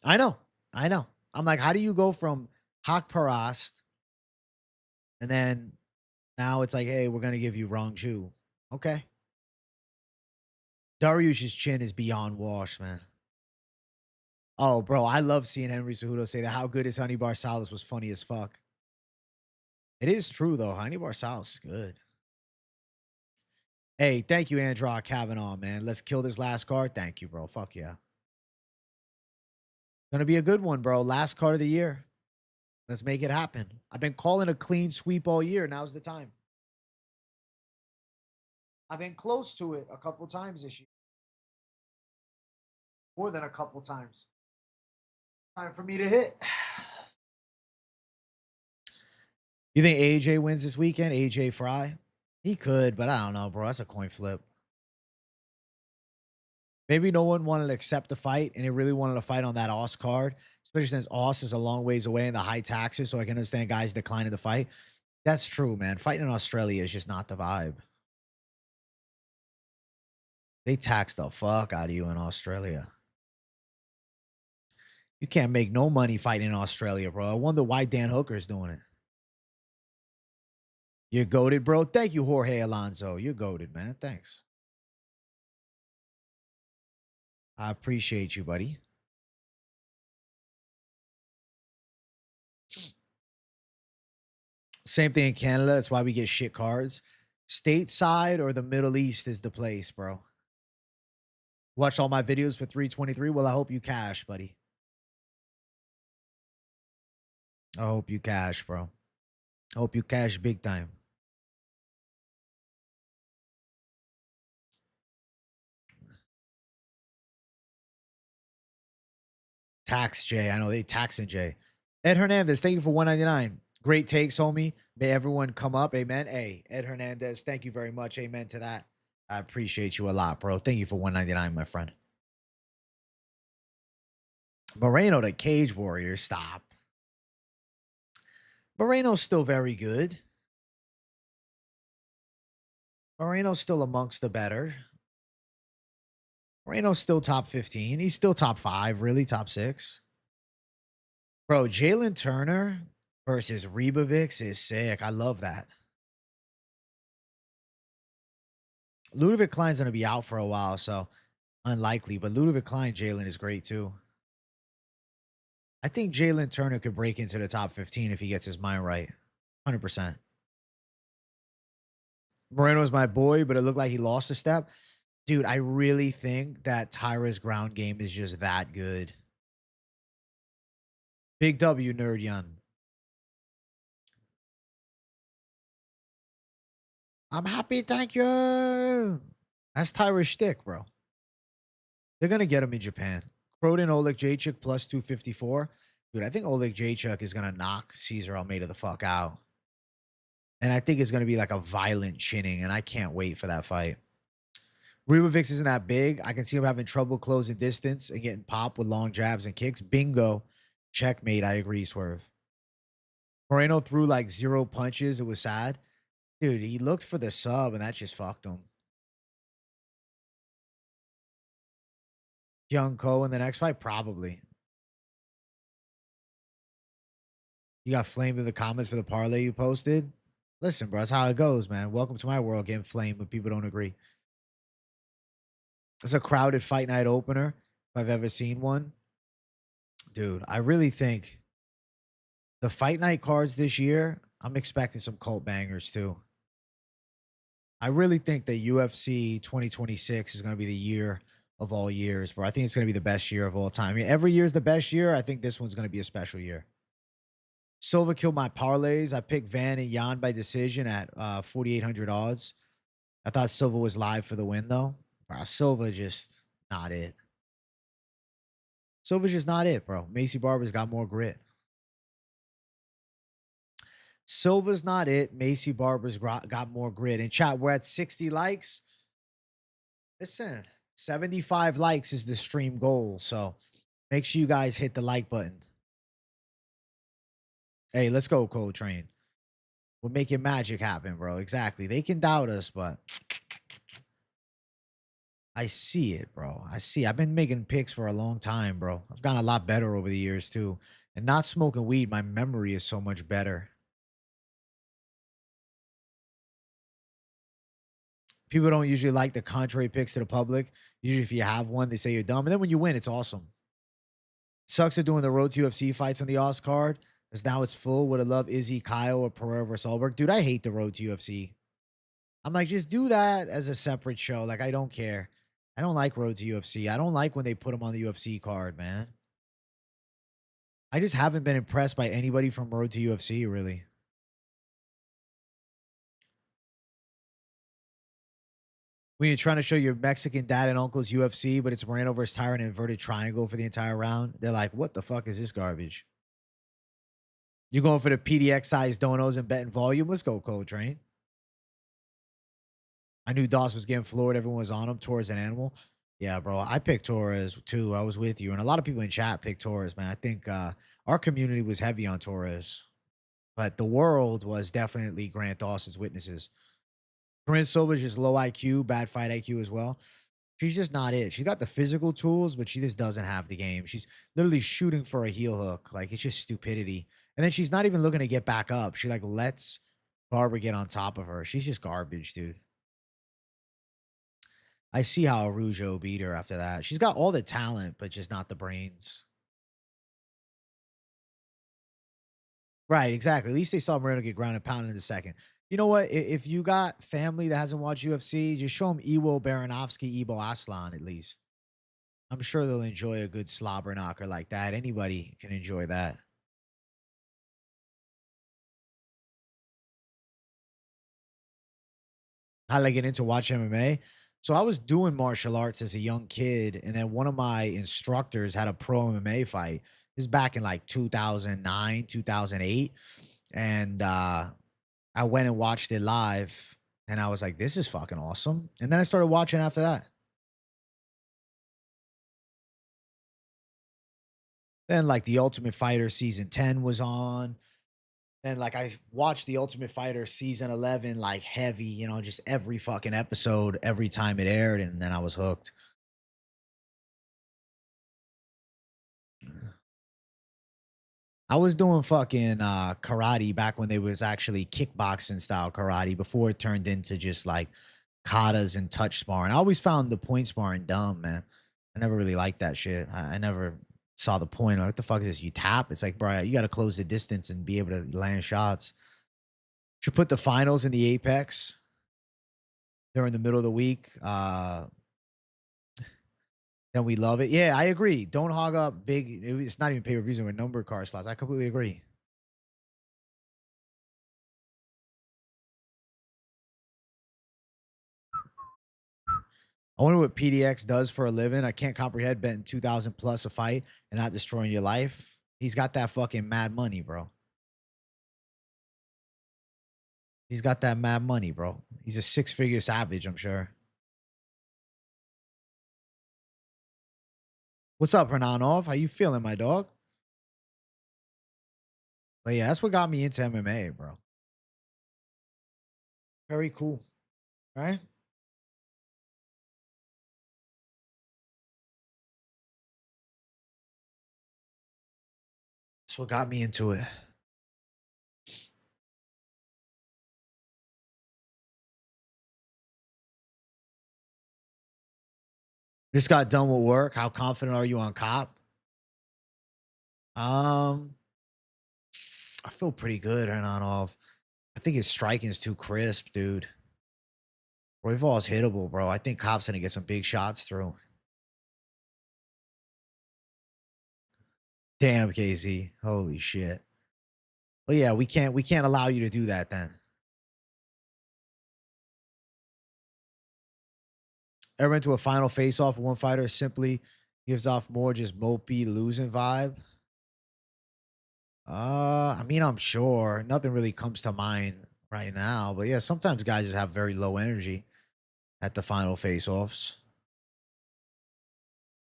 I know. I know. I'm like, how do you go from Hak Parast and then now it's like, hey, we're going to give you Rongju. Okay. Dariush's chin is beyond wash, man. Oh, bro, I love seeing Henry Cejudo say that. How good is Honey Barsalis was funny as fuck. It is true, though. Honey Barsalis is good. Hey, thank you, Andra Kavanaugh, man. Let's kill this last card. Thank you, bro. Fuck yeah. Gonna be a good one, bro. Last card of the year. Let's make it happen. I've been calling a clean sweep all year. Now's the time. I've been close to it a couple times this year. More than a couple times. Time for me to hit. You think AJ wins this weekend? AJ Fry? He could, but I don't know, bro. That's a coin flip. Maybe no one wanted to accept the fight and they really wanted to fight on that Oz card, especially since Oz is a long ways away in the high taxes. So I can understand guys declining the fight. That's true, man. Fighting in Australia is just not the vibe. They tax the fuck out of you in Australia. You can't make no money fighting in Australia, bro. I wonder why Dan Hooker's doing it. You're goated, bro. Thank you, Jorge Alonso. You're goated, man. Thanks. I appreciate you, buddy. Same thing in Canada. That's why we get shit cards. Stateside or the Middle East is the place, bro. Watch all my videos for 323. Well, I hope you cash, buddy. I hope you cash, bro. I hope you cash big time. Tax Jay. I know they taxing Jay. Ed Hernandez, thank you for 199. Great takes, homie. May everyone come up. Amen. Hey, Ed Hernandez, thank you very much. Amen to that. I appreciate you a lot, bro. Thank you for 199, my friend. Moreno to Cage Warrior. Stop. Moreno's still very good. Moreno's still amongst the better. Moreno's still top 15. He's still top 5, really top 6. Bro, Jalen Turner versus Rebovix is sick. I love that. Ludovic Klein's going to be out for a while, so unlikely. But Ludovic Klein, Jalen is great too. I think Jalen Turner could break into the top 15 if he gets his mind right. 100%. Moreno's my boy, but it looked like he lost a step. Dude, I really think that Tyra's ground game is just that good. Big W, Nerd Yun. I'm happy, thank you. That's Tyra's shtick, bro. They're going to get him in Japan. Kroden Oleg Jacek plus 254. Dude, I think Oleg Jacek is going to knock Cesar Almeida the fuck out. And I think it's going to be like a violent chinning, and I can't wait for that fight. Rebovix isn't that big. I can see him having trouble closing distance and getting popped with long jabs and kicks. Bingo. Checkmate. I agree, Swerve. Moreno threw like 0 punches. It was sad. Dude, he looked for the sub, and that just fucked him. Young Ko in the next fight? Probably. You got flamed in the comments for the parlay you posted? Listen, bro, that's how it goes, man. Welcome to my world, getting flamed when people don't agree. It's a crowded fight night opener, if I've ever seen one. Dude, I really think the fight night cards this year, I'm expecting some cult bangers too. I really think that UFC 2026 is going to be the year of all years, bro. I think it's going to be the best year of all time. I mean, every year is the best year. I think this one's going to be a special year. Silva killed my parlays. I picked Van and Jan by decision at 4,800 odds. I thought Silva was live for the win, though. Bro, Silva just not it. Silva's just not it, bro. Macy Barber's got more grit. Silva's not it. Macy Barber's got more grit. In chat, we're at 60 likes. Listen, 75 likes is the stream goal. So make sure you guys hit the like button. Hey, let's go, Cold Train. We're making magic happen, bro. Exactly. They can doubt us, but I see it, bro. I see. I've been making picks for a long time, bro. I've gotten a lot better over the years, too. And not smoking weed, my memory is so much better. People don't usually like the contrary picks to the public. Usually, if you have one, they say you're dumb. And then when you win, it's awesome. Sucks at doing the road to UFC fights on the Oz card, because now it's full. Would have loved Izzy, Kyle, or Pereira versus Allberg. Dude, I hate the road to UFC. I'm like, just do that as a separate show. Like, I don't care. I don't like road to UFC. I don't like when they put them on the UFC card, man. I just haven't been impressed by anybody from road to UFC, really. When you're trying to show your Mexican dad and uncle's UFC, but it's Moreno versus Tyrant inverted triangle for the entire round, they're like, what the fuck is this garbage? You going for the PDX size donos and betting volume? Let's go, Cold Train. I knew Doss was getting floored. Everyone was on him. Torres an animal. Yeah, bro. I picked Torres too. I was with you. And a lot of people in chat picked Torres, man. I think our community was heavy on Torres. But the world was definitely Grant Dawson's witnesses. Corinne Silva's just low IQ, bad fight IQ as well. She's just not it. She's got the physical tools, but she just doesn't have the game. She's literally shooting for a heel hook. Like, it's just stupidity. And then she's not even looking to get back up. She like lets Barber get on top of her. She's just garbage, dude. I see how Arujo beat her after that. She's got all the talent, but just not the brains. Right, exactly. At least they saw Moreno get ground and pounded in the second. You know what? If you got family that hasn't watched UFC, just show them Iwo Baranovsky, Ibo Aslan at least. I'm sure they'll enjoy a good slobber knocker like that. Anybody can enjoy that. How did I get into watching MMA? So I was doing martial arts as a young kid, and then one of my instructors had a pro MMA fight. This is back in like 2009, 2008. And I went and watched it live, and I was like, this is fucking awesome. And then I started watching after that. Then like The Ultimate Fighter season 10 was on. Then like I watched The Ultimate Fighter season 11 like heavy, you know, just every fucking episode every time it aired, and then I was hooked. I was doing fucking karate back when they was actually kickboxing style karate before it turned into just like katas and touch sparring. I always found the point sparring dumb, man. I never really liked that shit. I never saw the point. What the fuck is this? You tap? It's like, bro, you got to close the distance and be able to land shots. Should put the finals in the Apex during the middle of the week. Then we love it. Yeah, I agree. Don't hog up big. It's not even pay per views with number card slots. I completely agree. I wonder what PDX does for a living. I can't comprehend betting 2,000 plus a fight and not destroying your life. He's got that fucking mad money, bro. He's got that mad money, bro. He's a six-figure savage, I'm sure. What's up, Hernanov? How you feeling, my dog? But yeah, that's what got me into MMA, bro. Very cool, right? That's what got me into it. Just got done with work. How confident are you on Cop? Um, I feel pretty good, Hernanov. I think his striking is too crisp, dude. Royval's hittable, bro. I think Cop's gonna get some big shots through. Damn, KZ. Holy shit. Well, yeah, we can't allow you to do that then. Ever into a final face off with one fighter simply gives off more just mopey losing vibe? I mean, I'm sure nothing really comes to mind right now, but yeah, sometimes guys just have very low energy at the final face-offs.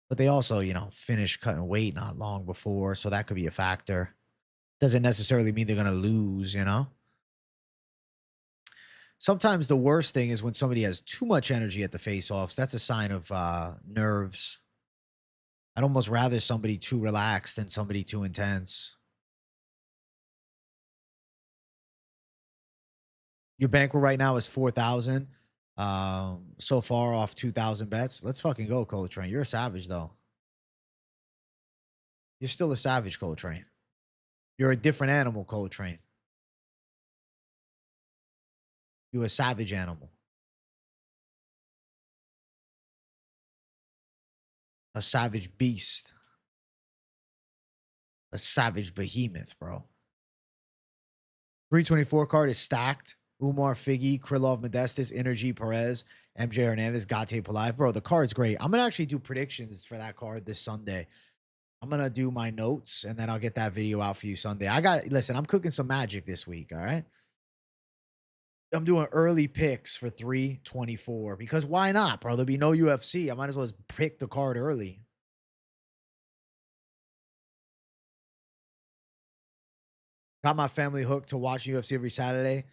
But they also, finish cutting weight not long before, so that could be a factor. Doesn't necessarily mean they're gonna lose. Sometimes the worst thing is when somebody has too much energy at the face-offs. That's a sign of nerves. I'd almost rather somebody too relaxed than somebody too intense. Your bankroll right now is 4,000. So far off 2,000 bets. Let's fucking go, Coltrane. You're a savage though. You're still a savage, Coltrane. You're a different animal, Coltrane. You're a savage animal, a savage beast, a savage behemoth, bro. 324 card is stacked. Umar Figgy, Krylov Modestus, Energy Perez, MJ Hernandez, Gate Polaev. Bro, the card's great. I'm going to actually do predictions for that card this Sunday. I'm going to do my notes and then I'll get that video out for you Sunday. Listen, I'm cooking some magic this week. All right. I'm doing early picks for 324 because why not, bro? There'll be no UFC. I might as well just pick the card early. Got my family hooked to watch UFC every Saturday.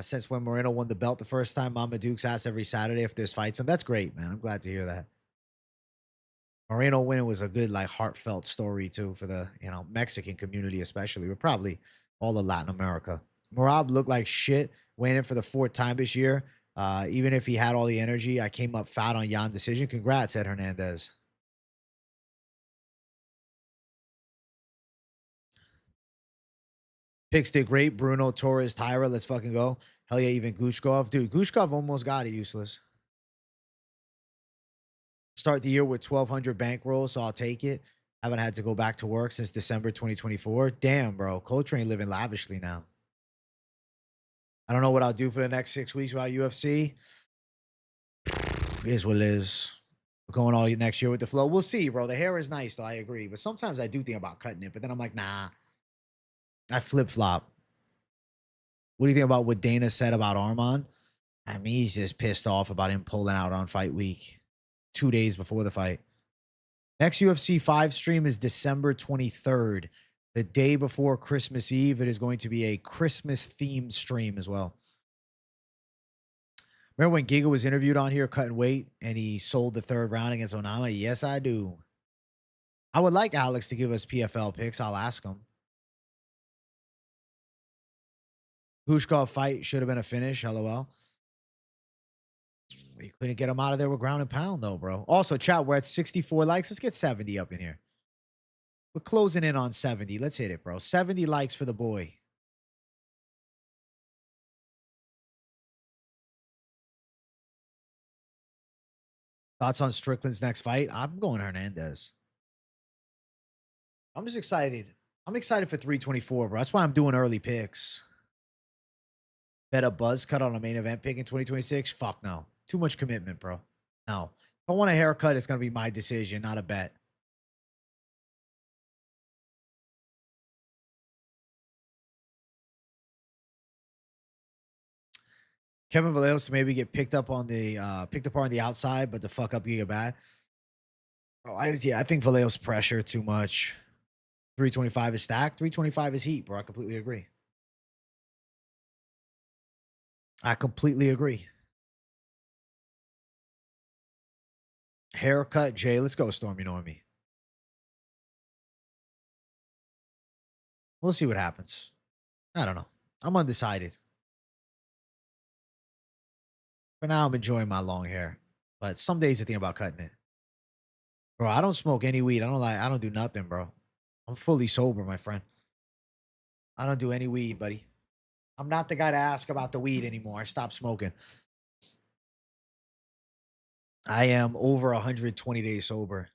Since when Moreno won the belt the first time, Mama Dukes asks every Saturday if there's fights. And that's great, man. I'm glad to hear that. Moreno winning was a good, like, heartfelt story too for the Mexican community, especially, but probably all of Latin America. Merab looked like shit weighing in for the fourth time this year. Even if he had all the energy, I came up fat on Yan decision. Congrats, Ed Hernandez. Picks did great. Bruno, Torres, Tyra. Let's fucking go. Hell yeah, even Gushkov. Dude, Gushkov almost got it, useless. Start the year with 1,200 bankroll, so I'll take it. Haven't had to go back to work since December 2024. Damn, bro. Coltrane living lavishly now. I don't know what I'll do for the next 6 weeks without UFC. It is what it is. We're going all next year with the flow. We'll see, bro. The hair is nice, though. I agree. But sometimes I do think about cutting it, but then I'm like, nah. I flip flop. What do you think about what Dana said about Armand? I mean, he's just pissed off about him pulling out on fight week, 2 days before the fight. Next UFC 5 stream is December 23rd, the day before Christmas Eve. It is going to be a Christmas themed stream as well. Remember when Giga was interviewed on here cutting weight and he sold the third round against Onama? Yes, I do. I would like Alex to give us PFL picks. I'll ask him. Gushkov fight should have been a finish. LOL. You couldn't get him out of there with ground and pound, though, bro. Also, chat, we're at 64 likes. Let's get 70 up in here. We're closing in on 70. Let's hit it, bro. 70 likes for the boy. Thoughts on Strickland's next fight? I'm going Hernandez. I'm just excited. I'm excited for 324, bro. That's why I'm doing early picks. Bet a buzz cut on a main event pick in 2026? Fuck no. Too much commitment, bro. No. If I want a haircut, it's going to be my decision, not a bet. Kevin Vallejos to maybe get picked apart on the outside, but the fuck up Giga bad. Oh, I think Vallejos pressure too much. 325 is stacked. 325 is heat, bro. I completely agree. I completely agree. Haircut, Jay. Let's go, Stormy Normie. We'll see what happens. I don't know. I'm undecided. For now, I'm enjoying my long hair. But some days I think about cutting it. Bro, I don't smoke any weed. I don't do nothing, bro. I'm fully sober, my friend. I don't do any weed, buddy. I'm not the guy to ask about the weed anymore. I stopped smoking. I am over 120 days sober.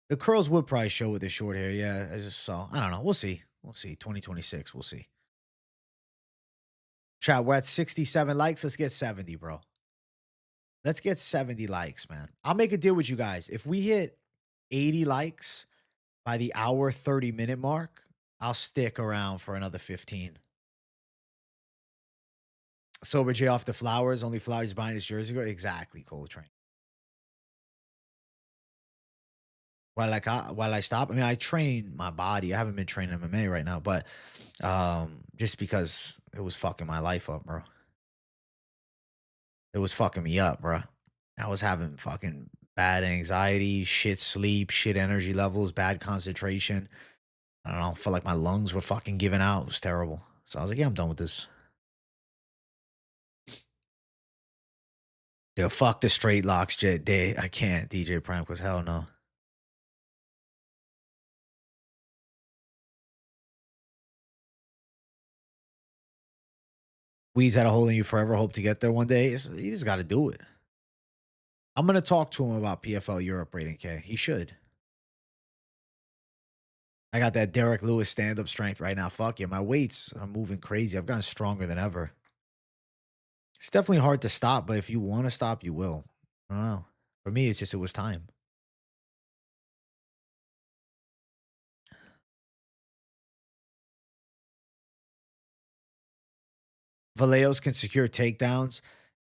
The curls would probably show with the short hair. Yeah, I just saw. I don't know. We'll see. We'll see. 2026. We'll see. Chat, we're at 67 likes. Let's get 70, bro. Let's get 70 likes, man. I'll make a deal with you guys. If we hit 80 likes By the hour 30-minute mark, I'll stick around for another 15. Sober J off the flowers, only flowers buying his jersey. Exactly, Coltrane. While I stop, I mean, I train my body. I haven't been training MMA right now, but just because it was fucking my life up, bro. It was fucking me up, bro. I was having fucking bad anxiety, shit sleep, shit energy levels, bad concentration. I don't know. Felt like my lungs were fucking giving out. It was terrible. So I was like, yeah, I'm done with this. Yeah, fuck the straight locks jet day. I can't, DJ Prime, because hell no. Weeds had a hole in you forever. Hope to get there one day. You just got to do it. I'm gonna talk to him about PFL Europe rating K. He should. I got that Derek Lewis stand up strength right now. Fuck yeah, my weights are moving crazy. I've gotten stronger than ever. It's definitely hard to stop, but if you want to stop, you will. I don't know. For me, it's just it was time. Valeos can secure takedowns,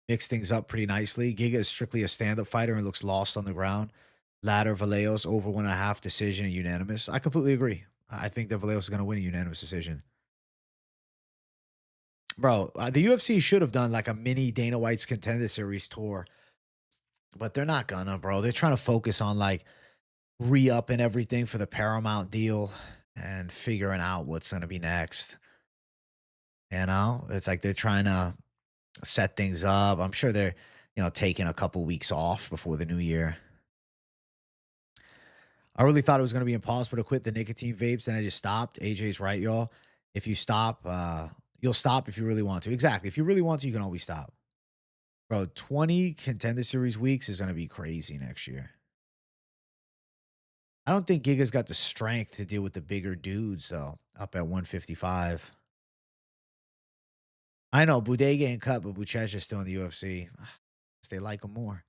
mix things up pretty nicely. Giga is strictly a stand up fighter and looks lost on the ground. Ladder Valeos over 1.5 decision and unanimous. I completely agree. I think that Valeos is going to win a unanimous decision. Bro, the UFC should have done like a mini Dana White's Contender Series tour, but they're not gonna, bro. They're trying to focus on like re-upping everything for the Paramount deal and figuring out what's gonna be next. You know, it's like they're trying to set things up. I'm sure they're, taking a couple weeks off before the new year. I really thought it was gonna be impossible to quit the nicotine vapes, and I just stopped. AJ's right, y'all. If you stop, you'll stop if you really want to. Exactly. If you really want to, you can always stop. Bro, 20 Contender Series weeks is gonna be crazy next year. I don't think Giga's got the strength to deal with the bigger dudes though, up at 155. I know Budega ain't cut, but Buchecha's still in the UFC. They like him more.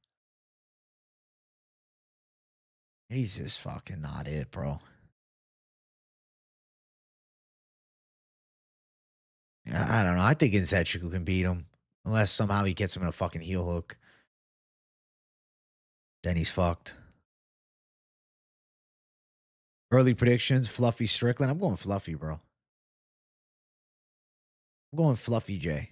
He's just fucking not it, bro. Yeah, I don't know. I think Nzechukwu can beat him. Unless somehow he gets him in a fucking heel hook. Then he's fucked. Early predictions, Fluffy Strickland. I'm going Fluffy, bro. I'm going Fluffy J.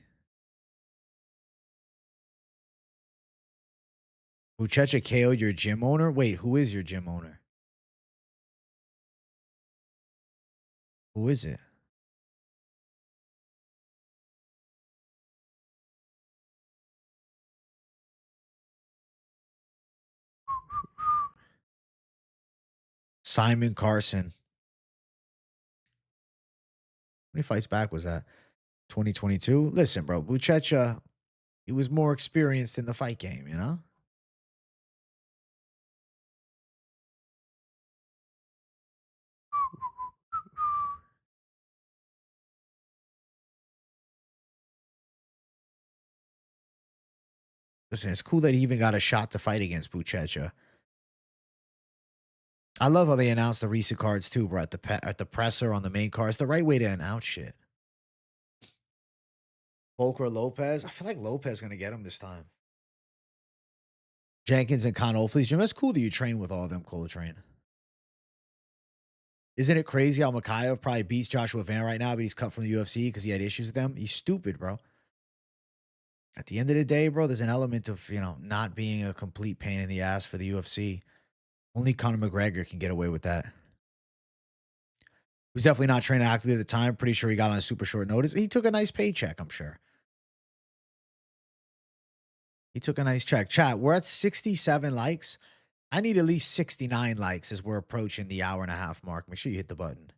Buchecha KO'd your gym owner? Wait, who is your gym owner? Who is it? Simon Carson. How many fights back was that? 2022? Listen, bro, Buchecha, he was more experienced in the fight game, you know? Listen, it's cool that he even got a shot to fight against Buchecha. I love how they announced the recent cards too, bro. At the presser on the main card. It's the right way to announce shit. Volker Lopez. I feel like Lopez gonna get him this time. Jenkins and Con Olfley's gym. That's cool that you train with all of them, Coltrane. Isn't it crazy how Mikhailov probably beats Joshua Van right now, but he's cut from the UFC because he had issues with them? He's stupid, bro. At the end of the day, bro, there's an element of, not being a complete pain in the ass for the UFC. Only Conor McGregor can get away with that. He was definitely not training actively at the time. Pretty sure he got on a super short notice. He took a nice paycheck, I'm sure. He took a nice check. Chat, we're at 67 likes. I need at least 69 likes as we're approaching the hour and a half mark. Make sure you hit the button.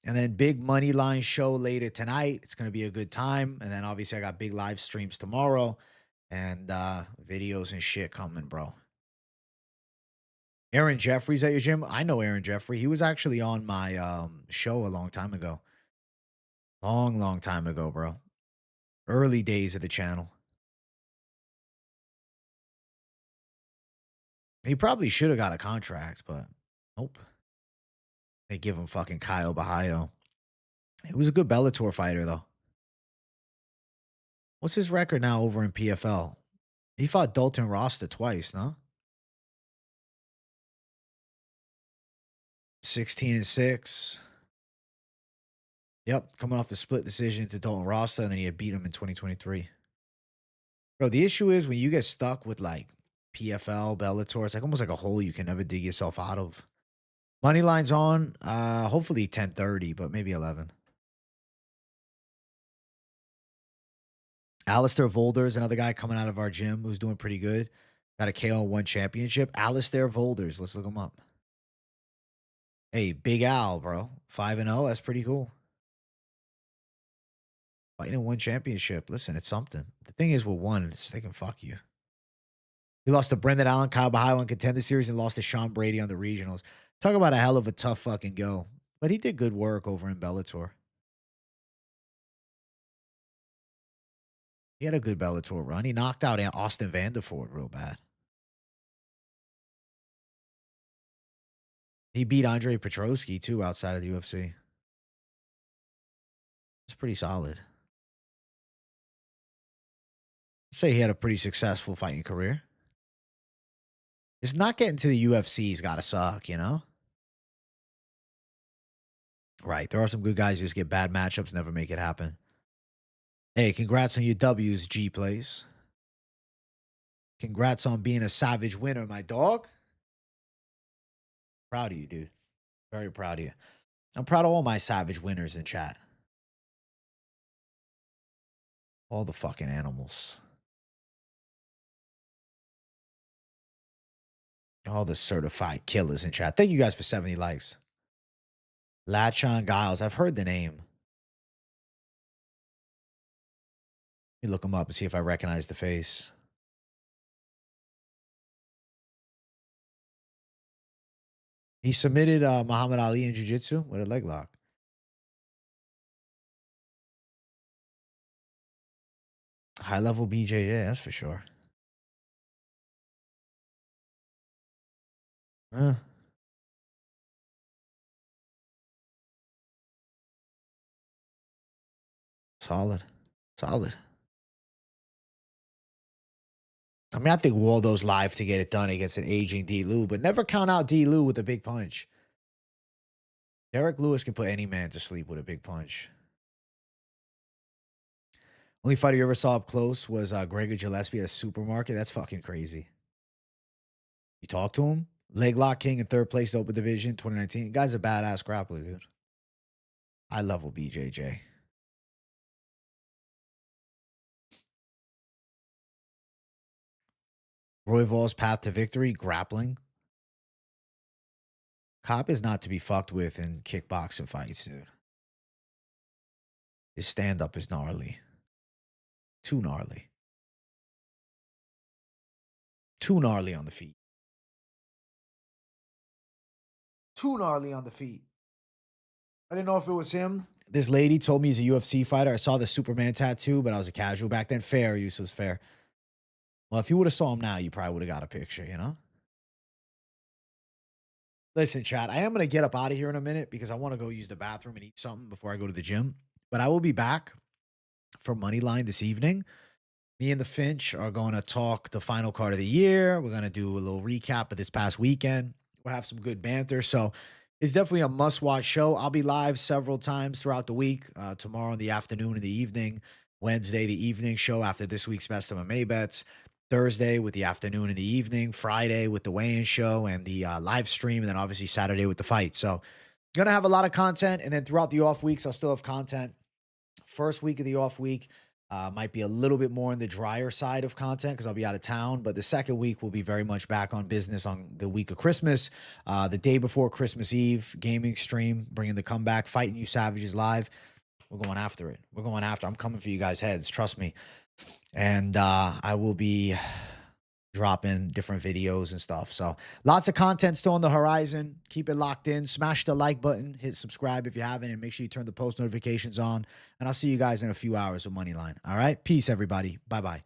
And then big Moneyline show later tonight. It's going to be a good time. And then obviously I got big live streams tomorrow and videos and shit coming, bro. Aaron Jeffrey's at your gym. I know Aaron Jeffrey. He was actually on my show a long time ago. Long time ago, bro. Early days of the channel. He probably should have got a contract, but nope. They give him fucking Kyle Bahayo. He was a good Bellator fighter, though. What's his record now over in PFL? He fought Dalton Rosta twice, no? 16-6. Yep, coming off the split decision to Dalton Rosta, and then he had beat him in 2023. Bro, the issue is when you get stuck with like PFL, Bellator, it's like almost like a hole you can never dig yourself out of. Moneyline's on, hopefully 10:30, but maybe 11. Alistair Volders, another guy coming out of our gym who's doing pretty good. Got a KO1 championship. Alistair Volders, let's look him up. Hey, Big Al, bro. 5-0, that's pretty cool. Fighting in one championship. Listen, it's something. The thing is with one, they can fuck you. He lost to Brendan Allen, Kyle Bahayo on Contender Series, and lost to Sean Brady on the regionals. Talk about a hell of a tough fucking go. But he did good work over in Bellator. He had a good Bellator run. He knocked out Austin Vanderford real bad. He beat Andre Petrosky, too, outside of the UFC. It's pretty solid. I'd say he had a pretty successful fighting career. Just not getting to the UFC's got to suck, you know? Right. There are some good guys who just get bad matchups, never make it happen. Hey, congrats on your W's, G Plays. Congrats on being a savage winner, my dog. Proud of you, dude. Very proud of you. I'm proud of all my savage winners in chat. All the fucking animals. All the certified killers in chat. Thank you guys for 70 likes. Lachon Giles. I've heard the name. Let me look him up and see if I recognize the face. He submitted Muhammad Ali in jiu-jitsu with a leg lock. High-level BJJ, that's for sure. Solid. Solid. I mean, I think Waldo's live to get it done against an aging D. Lou, but never count out D. Lou with a big punch. Derek Lewis can put any man to sleep with a big punch. Only fighter you ever saw up close was Gregor Gillespie at a supermarket. That's fucking crazy. You talk to him? Leg lock king in third place, open division, 2019. The guy's a badass grappler, dude. High level BJJ. Royval's path to victory, grappling. Cop is not to be fucked with in kickboxing fights, dude. His stand-up is gnarly. Too gnarly. Too gnarly on the feet. Too gnarly on the feet. I didn't know if it was him. This lady told me he's a UFC fighter. I saw the Superman tattoo, but I was a casual back then. Fair use was fair. Well, if you would have saw him now, you probably would have got a picture, you know? Listen, chat, I am going to get up out of here in a minute because I want to go use the bathroom and eat something before I go to the gym. But I will be back for Moneyline this evening. Me and the Finch are going to talk the final card of the year. We're going to do a little recap of this past weekend. We'll have some good banter. So it's definitely a must-watch show. I'll be live several times throughout the week. Tomorrow in the afternoon and the evening. Wednesday, the evening show after this week's Best MMA Bets. Thursday with the afternoon and the evening. Friday with the weigh-in show and the live stream. And then obviously Saturday with the fight. So going to have a lot of content. And then throughout the off weeks, I'll still have content. First week of the off week might be a little bit more on the drier side of content because I'll be out of town. But the second week will be very much back on business on the week of Christmas. The day before Christmas Eve, gaming stream, bringing the comeback, Fighting You Savages live. We're going after it. We're going after. I'm coming for you guys' heads. Trust me. And I will be dropping different videos and stuff. So lots of content still on the horizon. Keep it locked in. Smash the like button. Hit subscribe if you haven't. And make sure you turn the post notifications on. And I'll see you guys in a few hours with Moneyline. All right? Peace, everybody. Bye-bye.